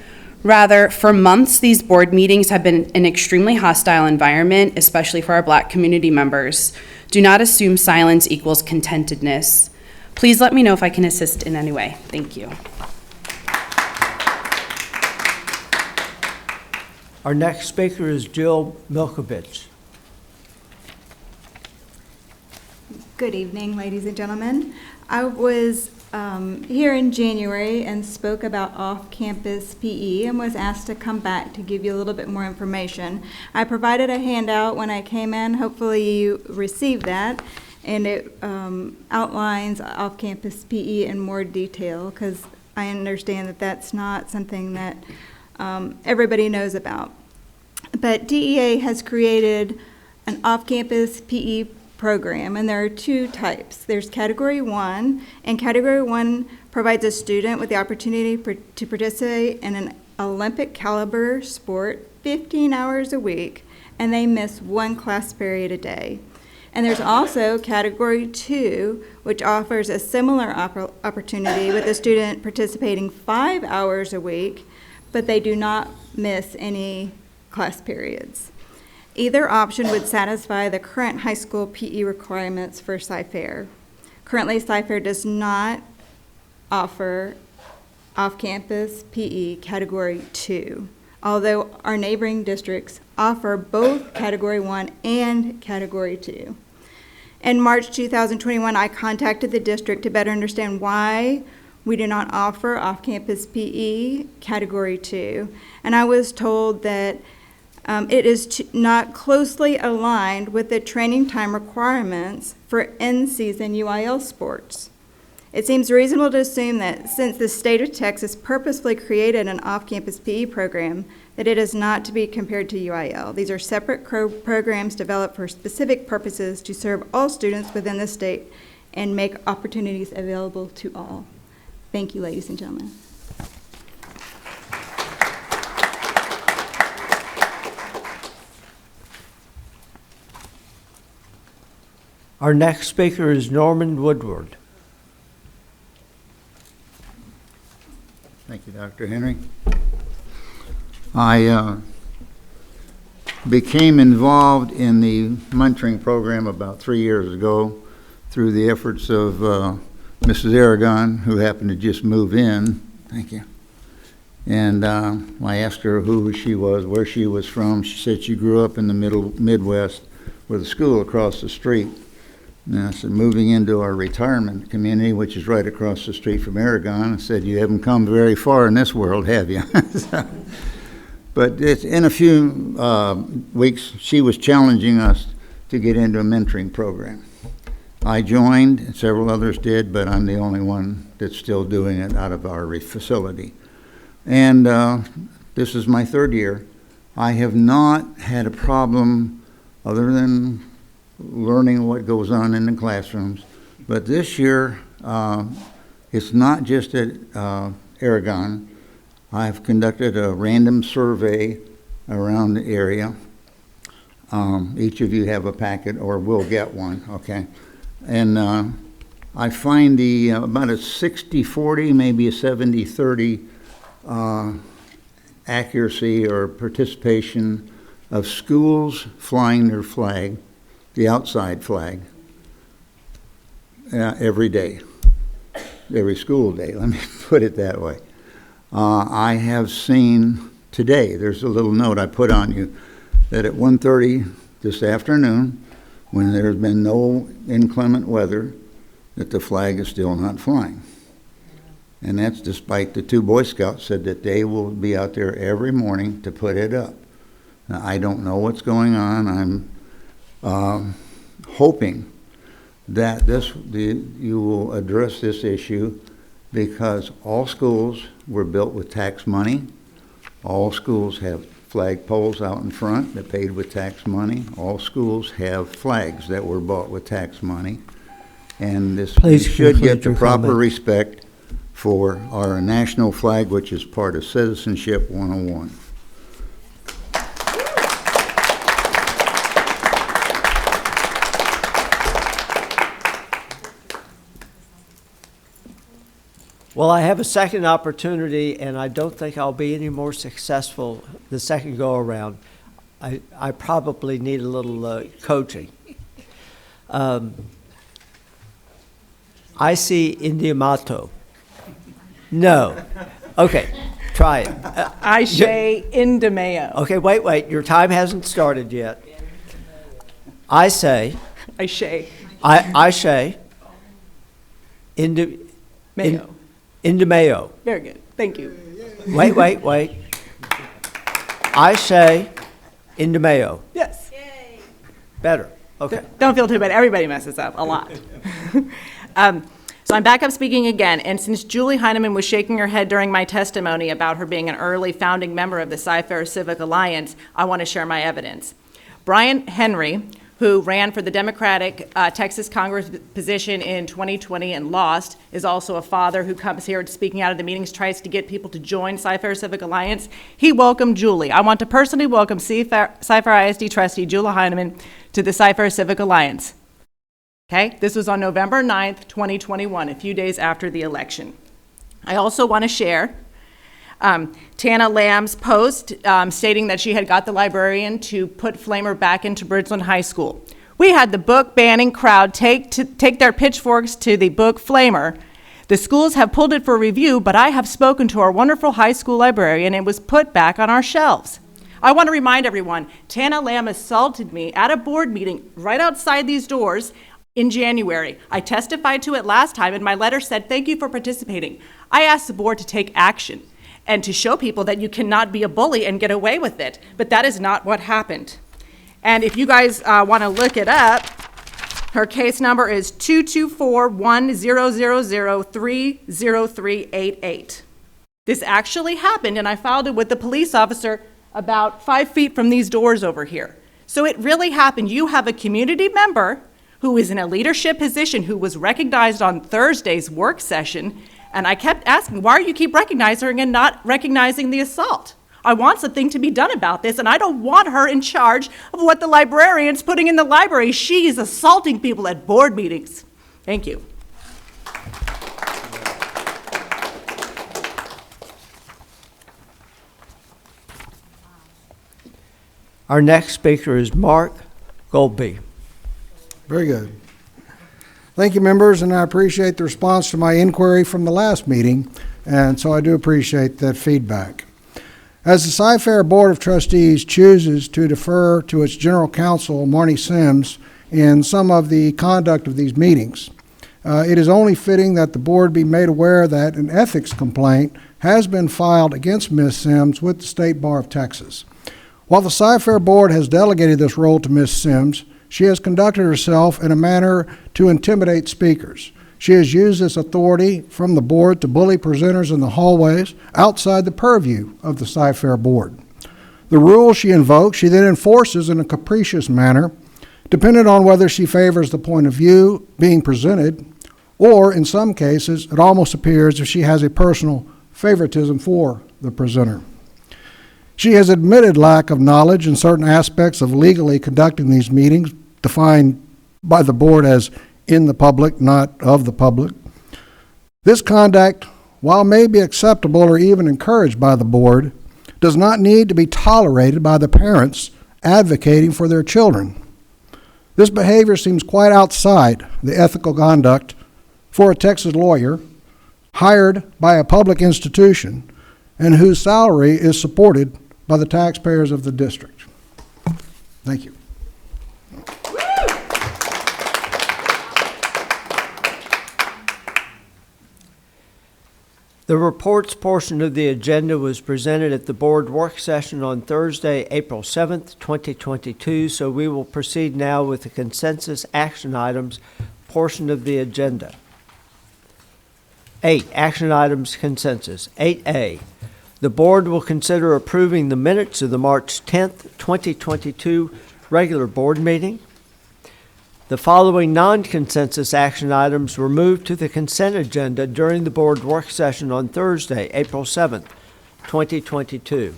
Rather, for months, these board meetings have been an extremely hostile environment, especially for our Black community members. Do not assume silence equals contentedness. Please let me know if I can assist in any way. Thank you. Our next speaker is Jill Milkovich. Good evening, ladies and gentlemen. I was here in January and spoke about off-campus PE and was asked to come back to give you a little bit more information. I provided a handout when I came in. Hopefully you received that, and it outlines off-campus PE in more detail, because I understand that that's not something that everybody knows about. But DEA has created an off-campus PE program, and there are two types. There's Category 1, and Category 1 provides a student with the opportunity to participate in an Olympic caliber sport 15 hours a week, and they miss one class period a day. And there's also Category 2, which offers a similar opportunity with a student participating 5 hours a week, but they do not miss any class periods. Either option would satisfy the current high school PE requirements for Cy-Fair. Currently, Cy-Fair does not offer off-campus PE Category 2, although our neighboring districts offer both Category 1 and Category 2. In March 2021, I contacted the district to better understand why we do not offer off-campus PE Category 2, and I was told that it is not closely aligned with the training time requirements for in-season UIL sports. It seems reasonable to assume that since the state of Texas purposefully created an off-campus PE program, that it is not to be compared to UIL. These are separate programs developed for specific purposes to serve all students within the state and make opportunities available to all. Thank you, ladies and gentlemen. Our next speaker is Norman Woodward. Thank you, Dr. Henry. I became involved in the mentoring program about 3 years ago through the efforts of Mrs. Aragon, who happened to just move in. Thank you. And I asked her who she was, where she was from. She said she grew up in the Midwest with a school across the street. And I said, moving into our retirement community, which is right across the street from Aragon, I said, you haven't come very far in this world, have you? But in a few weeks, she was challenging us to get into a mentoring program. I joined, and several others did, but I'm the only one that's still doing it out of our facility. And this is my 3rd year. I have not had a problem other than learning what goes on in the classrooms. But this year, it's not just at Aragon. I've conducted a random survey around the area. Each of you have a packet or will get one, okay? And I find about a 60-40, maybe a 70-30 accuracy or participation of schools flying their flag, the outside flag, every day, every school day, let me put it that way. I have seen today, there's a little note I put on you, that at 1:30 this afternoon, when there's been no inclement weather, that the flag is still not flying. And that's despite the 2 Boy Scouts said that they will be out there every morning to put it up. Now, I don't know what's going on. I'm hoping that you will address this issue, because all schools were built with tax money. All schools have flag poles out in front that paid with tax money. All schools have flags that were bought with tax money. And this should get the proper respect for our national flag, which is part of Citizenship 101. Well, I have a second opportunity, and I don't think I'll be any more successful the second go-around. I probably need a little coaching. I see Indiamato. No. Okay, try it. I say Indameo. Okay, wait. Your time hasn't started yet. I say. I say. I say. Mayo. Indameo. Very good. Thank you. Wait. I say Indameo. Yes. Better. Okay. Don't feel too bad. Everybody messes up a lot. So I'm back up speaking again, and since Julie Heinemann was shaking her head during my testimony about her being an early founding member of the Cy-Fair Civic Alliance, I want to share my evidence. Brian Henry, who ran for the Democratic Texas Congress position in 2020 and lost, is also a father who comes here speaking out of the meetings, tries to get people to join Cy-Fair Civic Alliance. He welcomed Julie. I want to personally welcome Cy-Fair ISD trustee Julie Heinemann to the Cy-Fair Civic Alliance. Okay, this was on November 9th, 2021, a few days after the election. I also want to share Tana Lamb's post stating that she had got the librarian to put Flamer back into Bridgeland High School. We had the book banning crowd take their pitchforks to the book Flamer. The schools have pulled it for review, but I have spoken to our wonderful high school librarian and it was put back on our shelves. I want to remind everyone, Tana Lamb assaulted me at a board meeting right outside these doors in January. I testified to it last time, and my letter said, thank you for participating. I asked the board to take action and to show people that you cannot be a bully and get away with it, but that is not what happened. And if you guys want to look it up, Her case number is 224-1000-30388. This actually happened, and I filed it with the police officer about 5 feet from these doors over here. So it really happened. You have a community member who is in a leadership position who was recognized on Thursday's work session, and I kept asking, why do you keep recognizing her and not recognizing the assault? I want something to be done about this, and I don't want her in charge of what the librarian's putting in the library. She is assaulting people at board meetings. Thank you. Our next speaker is Mark Goldby. Very good. Thank you, members, and I appreciate the response to my inquiry from the last meeting, and so I do appreciate that feedback. As the Cy-Fair Board of Trustees chooses to defer to its General Counsel, Marnie Sims, in some of the conduct of these meetings, it is only fitting that the board be made aware that an ethics complaint has been filed against Ms. Sims with the State Bar of Texas. While the Cy-Fair Board has delegated this role to Ms. Sims, she has conducted herself in a manner to intimidate speakers. She has used this authority from the board to bully presenters in the hallways outside the purview of the Cy-Fair Board. The rules she invokes, she then enforces in a capricious manner, depending on whether she favors the point of view being presented, or in some cases, it almost appears as if she has a personal favoritism for the presenter. She has admitted lack of knowledge in certain aspects of legally conducting these meetings, defined by the board as in the public, not of the public. This conduct, while may be acceptable or even encouraged by the board, does not need to be tolerated by the parents advocating for their children. This behavior seems quite outside the ethical conduct for a Texas lawyer hired by a public institution and whose salary is supported by the taxpayers of the district. Thank you. The reports portion of the agenda was presented at the board work session on Thursday, April 7th, 2022, so we will proceed now with the consensus action items portion of the agenda. 8, action items consensus. 8A, the board will consider approving the minutes of the March 10th, 2022 regular board meeting. The following non-consensus action items were moved to the consent agenda during the board work session on Thursday, April 7th, 2022.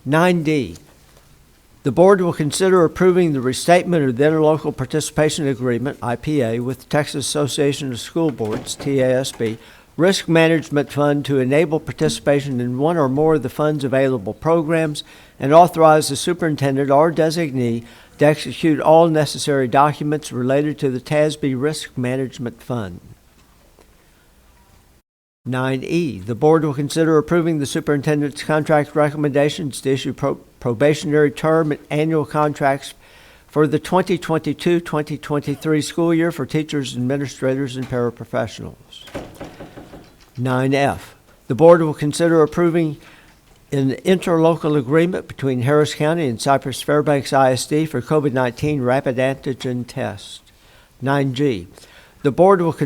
9D, the board will consider approving the restatement of the Interlocal Participation Agreement, IPA, with the Texas Association of School Boards, TASB, Risk Management Fund to enable participation in one or more of the fund's available programs and authorize the superintendent or designee to execute all necessary documents related to the TASB Risk Management Fund. 9E, the board will consider approving the superintendent's contract recommendations to issue probationary term and annual contracts for the 2022-2023 school year for teachers, administrators, and paraprofessionals. 9F, the board will consider approving an interlocal agreement between Harris County and Cypress-Fairbanks ISD for COVID-19 rapid antigen tests. 9G, the board will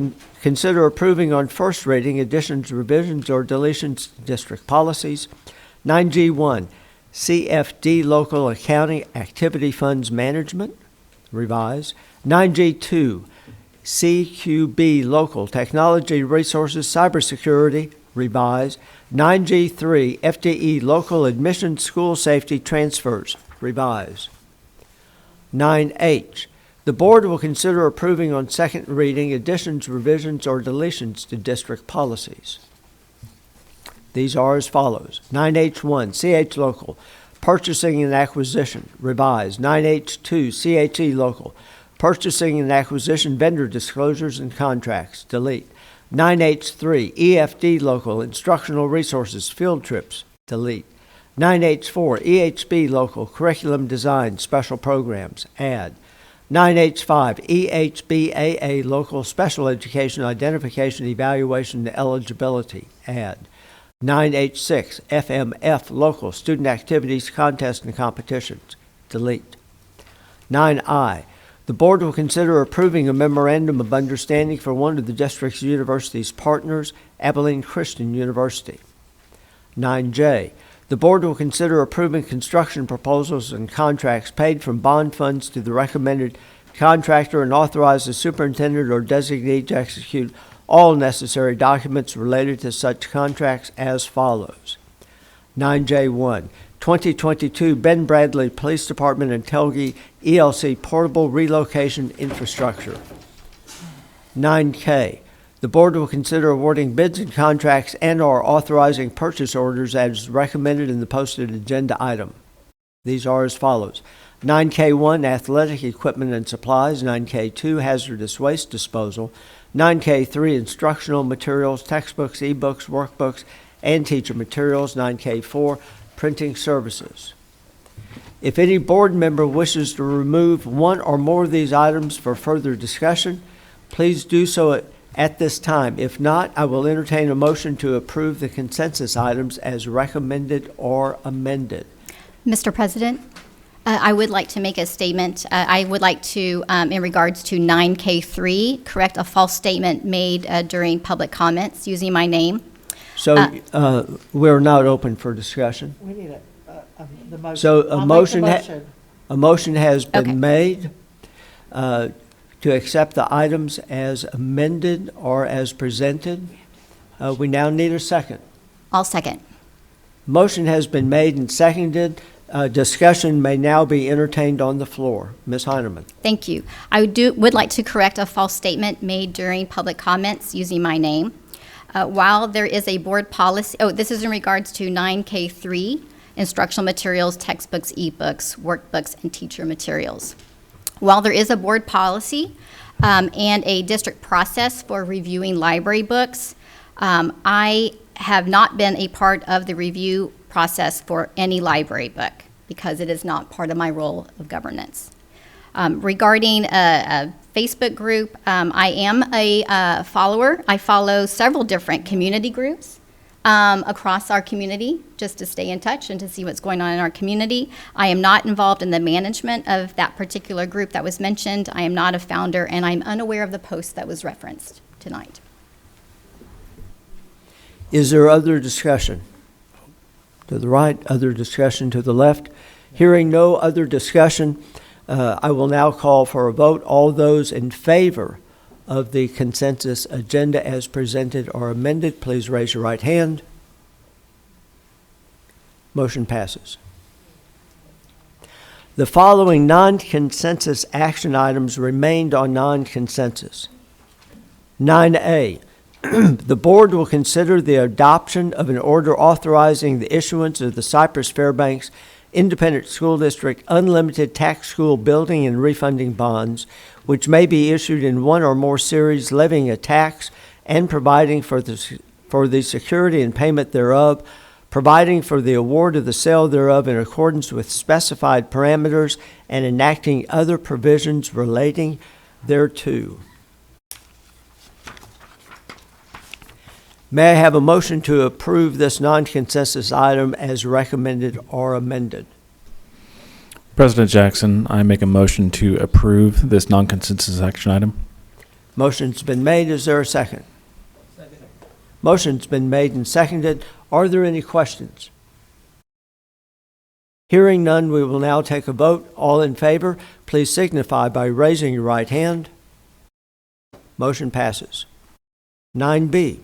consider approving on first reading additions, revisions, or deletions to district policies. 9G1, CFD Local Accounting Activity Funds Management, revised. 9G2, CQB Local Technology Resources Cybersecurity, revised. 9G3, FDE Local Admission School Safety Transfers, revised. 9H, the board will consider approving on second reading additions, revisions, or deletions to district policies. These are as follows. 9H1, CH Local, Purchasing and Acquisition, revised. 9H2, CHE Local, Purchasing and Acquisition Vendor Disclosures and Contracts, delete. 9H3, EFD Local, Instructional Resources Field Trips, delete. 9H4, EHB Local, Curriculum Design Special Programs, add. 9H5, EHBAA Local Special Education Identification, Evaluation, and Eligibility, add. 9H6, FMF Local Student Activities, Contests, and Competitions, delete. 9I, The board will consider approving a memorandum of understanding for one of the district's university's partners, Abilene Christian University. 9J, the board will consider approving construction proposals and contracts paid from bond funds to the recommended contractor and authorize the superintendent or designee to execute all necessary documents related to such contracts as follows. 9J1, 2022 Ben Bradley Police Department and Telge ELC Portable Relocation Infrastructure. 9K, the board will consider awarding bids and contracts and/or authorizing purchase orders as recommended in the posted agenda item. These are as follows. 9K1, athletic equipment and supplies. 9K2, hazardous waste disposal. 9K3, instructional materials, textbooks, ebooks, workbooks, and teacher materials. 9K4, printing services. If any board member wishes to remove one or more of these items for further discussion, please do so at this time. If not, I will entertain a motion to approve the consensus items as recommended or amended. Mr. President, I would like to make a statement. I would like to, in regards to 9K3, correct a false statement made during public comments using my name. So we're not open for discussion. We need the motion. So I'll make the motion. a motion has been made to accept the items as amended or as presented. We now need a second. I'll second. Motion has been made and seconded. Discussion may now be entertained on the floor. Ms. Heineman. Thank you. I would like to correct a false statement made during public comments using my name. While there is a board policy, this is in regards to 9K3, instructional materials, textbooks, ebooks, workbooks, and teacher materials. While there is a board policy and a district process for reviewing library books, I have not been a part of the review process for any library book because it is not part of my role of governance. Regarding a Facebook group, I am a follower. I follow several different community groups across our community just to stay in touch and to see what's going on in our community. I am not involved in the management of that particular group that was mentioned. I am not a founder, and I'm unaware of the post that was referenced tonight. Is there other discussion? To the right, other discussion to the left. Hearing no other discussion, I will now call for a vote. All those in favor of the consensus agenda as presented or amended, please raise your right hand. Motion passes. The following non-consensus action items remained on non-consensus. 9A, the board will consider the adoption of an order authorizing the issuance of the Cypress-Fairbanks Independent School District Unlimited Tax School Building and Refunding Bonds, which may be issued in one or more series levying a tax and providing for the security and payment thereof, providing for the award of the sale thereof in accordance with specified parameters, and enacting other provisions relating thereto. May I have a motion to approve this non-consensus item as recommended or amended? President Jackson, I make a motion to approve this non-consensus action item. Motion's been made. Is there a second? Second. Motion's been made and seconded. Are there any questions? Hearing none, we will now take a vote. All in favor, please signify by raising your right hand. Motion passes. 9B.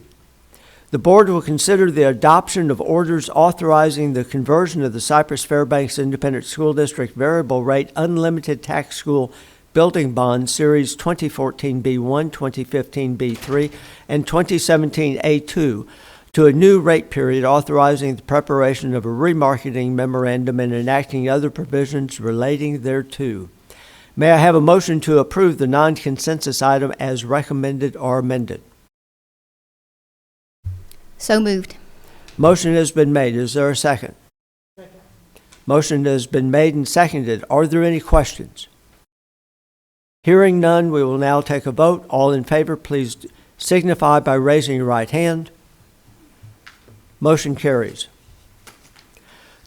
The board will consider the adoption of orders authorizing the conversion of the Cypress-Fairbanks Independent School District Variable Rate Unlimited Tax School Building Bond Series 2014-B1, 2015-B3, and 2017-A2 to a new rate period, authorizing the preparation of a remarketing memorandum and enacting other provisions relating thereto. May I have a motion to approve the non-consensus item as recommended or amended? So moved. Motion has been made. Is there a second? Second. Motion has been made and seconded. Are there any questions? Hearing none, we will now take a vote. All in favor, please signify by raising your right hand. Motion carries.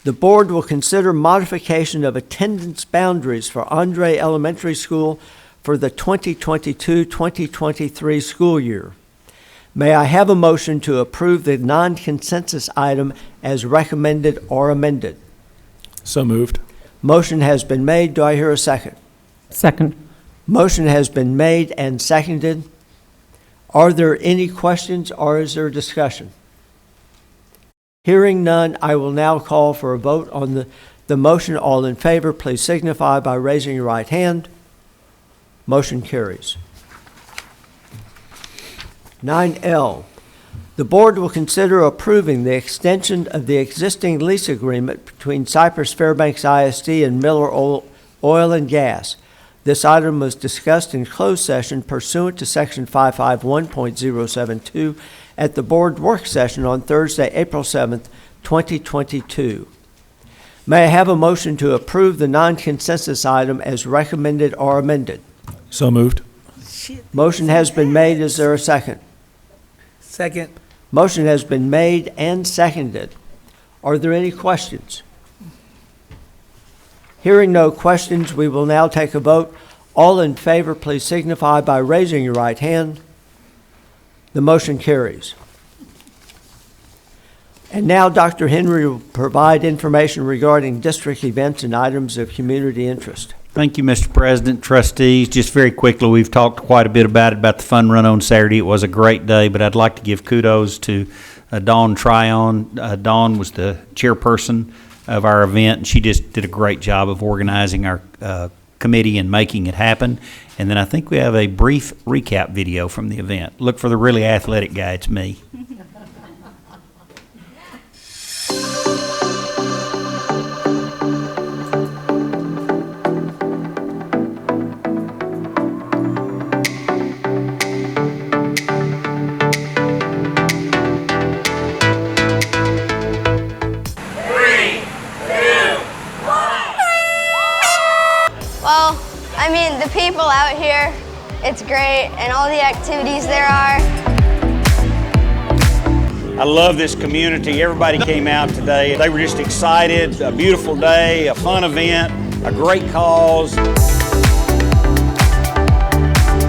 The board will consider modification of attendance boundaries for Andre Elementary School for the 2022-2023 school year. May I have a motion to approve the non-consensus item as recommended or amended? So moved. Motion has been made. Do I hear a second? Second. Motion has been made and seconded. Are there any questions or is there discussion? Hearing none, I will now call for a vote on the motion. All in favor, please signify by raising your right hand. Motion carries. 9L, the board will consider approving the extension of the existing lease agreement between Cypress-Fairbanks ISD and Miller Oil and Gas. This item was discussed in closed session pursuant to Section 551.072 at the board work session on Thursday, April 7th, 2022. May I have a motion to approve the non-consensus item as recommended or amended? So moved. Motion has been made. Is there a second? Second. Motion has been made and seconded. Are there any questions? Hearing no questions, we will now take a vote. All in favor, please signify by raising your right hand. The motion carries. And now Dr. Henry will provide information regarding district events and items of community interest. Thank you, Mr. President, trustees. Just very quickly, we've talked quite a bit about the fun run on Saturday. It was a great day, but I'd like to give kudos to Dawn Tryon. Dawn was the chairperson of our event, and she just did a great job of organizing our committee and making it happen. And then I think we have a brief recap video from the event. Look for the really athletic guy. It's me. Well, I mean, the people out here, it's great, and all the activities there are. I love this community. Everybody came out today. They were just excited. A beautiful day, a fun event, a great cause.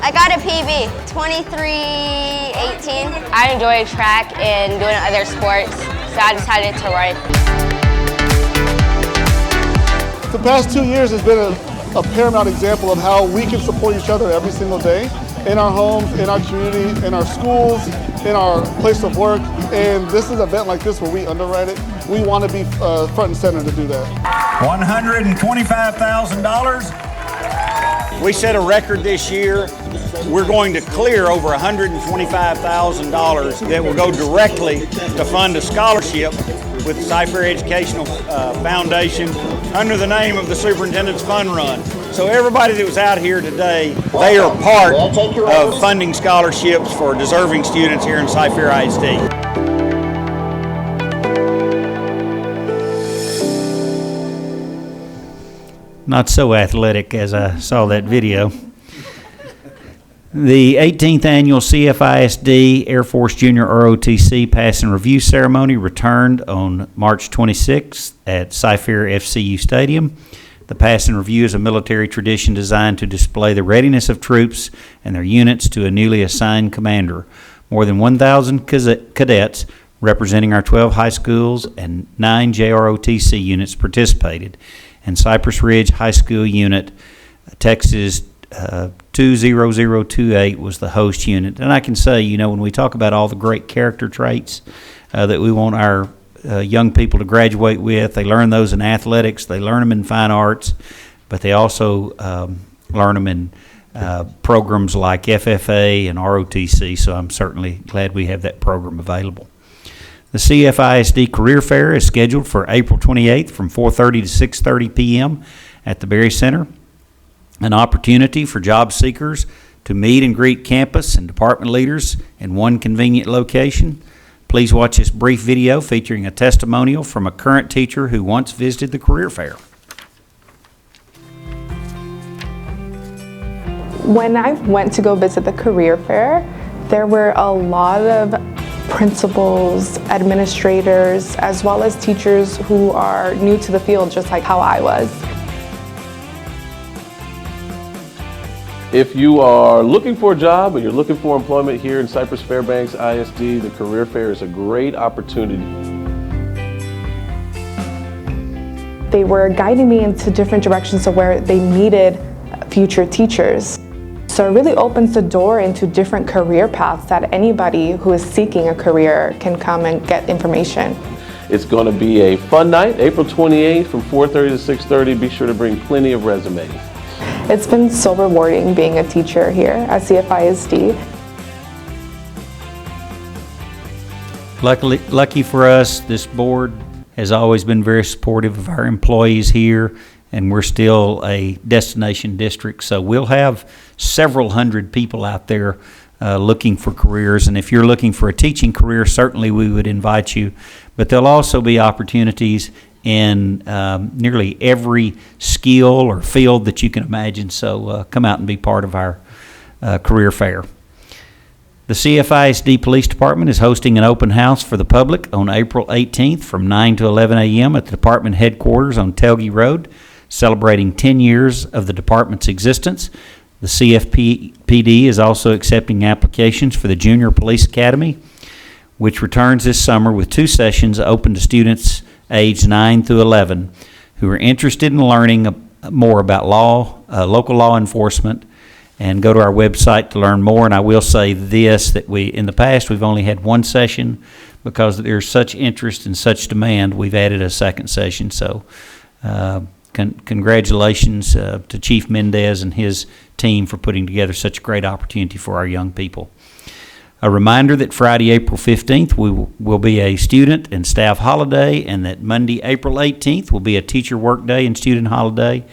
I got a PB, 23:18. I enjoy track and doing other sports, so I decided to run. The past 2 years has been a paramount example of how we can support each other every single day in our homes, in our community, in our schools, in our place of work. And this is an event like this where we underwrite it. We want to be front and center to do that. $125,000. We set a record this year. We're going to clear over $125,000 that will go directly to fund a scholarship with the Cypher Educational Foundation under the name of the Superintendent's Fun Run. So everybody that was out here today, they are part of funding scholarships for deserving students here in Cypher ISD. Not so athletic as I saw that video. The 18th Annual CFISD Air Force Junior ROTC Pass and Review Ceremony returned on March 26th at Cypher FCU Stadium. The Pass and Review is a military tradition designed to display the readiness of troops and their units to a newly assigned commander. More than 1,000 cadets representing our 12 high schools and 9 JROTC units participated, and Cypress Ridge High School Unit, Texas 20028 was the host unit. And I can say, you know, when we talk about all the great character traits that we want our young people to graduate with, they learn those in athletics, they learn them in fine arts, but they also learn them in programs like FFA and ROTC, so I'm certainly glad we have that program available. The CFISD Career Fair is scheduled for April 28th from 4:30 to 6:30 p.m. at the Berry Center, an opportunity for job seekers to meet and greet campus and department leaders in one convenient location. Please watch this brief video featuring a testimonial from a current teacher who once visited the career fair. When I went to go visit the career fair, there were a lot of principals, administrators, as well as teachers who are new to the field, just like how I was. If you are looking for a job or you're looking for employment here in Cypress-Fairbanks ISD, the Career Fair is a great opportunity. They were guiding me into different directions of where they needed future teachers. So it really opens the door into different career paths that anybody who is seeking a career can come and get information. It's going to be a fun night, April 28th from 4:30 to 6:30. Be sure to bring plenty of resumes. It's been so rewarding being a teacher here at CFISD. Lucky for us, this board has always been very supportive of our employees here, and we're still a destination district, so we'll have several hundred people out there looking for careers. And if you're looking for a teaching career, certainly we would invite you. But there'll also be opportunities in nearly every skill or field that you can imagine. So come out and be part of our career fair. The CFISD Police Department is hosting an open house for the public on April 18th from 9 to 11 a.m. at the department headquarters on Telge Road, celebrating 10 years of the department's existence. The CFPD is also accepting applications for the Junior Police Academy, which returns this summer with 2 sessions open to students aged 9 through 11 who are interested in learning more about local law enforcement, and go to our website to learn more. And I will say this, that in the past we've only had 1 session. Because there's such interest and such demand, we've added a 2nd session. So congratulations to Chief Mendez and his team for putting together such a great opportunity for our young people. A reminder that Friday, April 15th will be a student and staff holiday, and that Monday, April 18th will be a teacher work day and student holiday.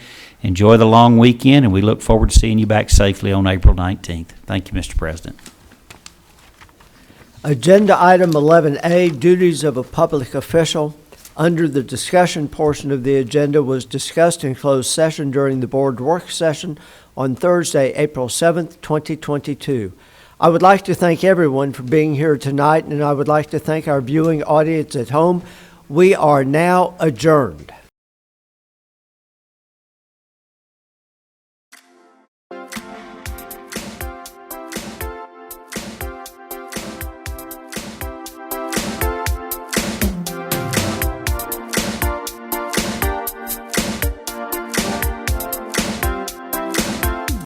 Enjoy the long weekend, and we look forward to seeing you back safely on April 19th. Thank you, Mr. President. Agenda item 11A, duties of a public official. Under the discussion portion of the agenda was discussed in closed session during the board work session on Thursday, April 7th, 2022. I would like to thank everyone for being here tonight, and I would like to thank our viewing audience at home. We are now adjourned.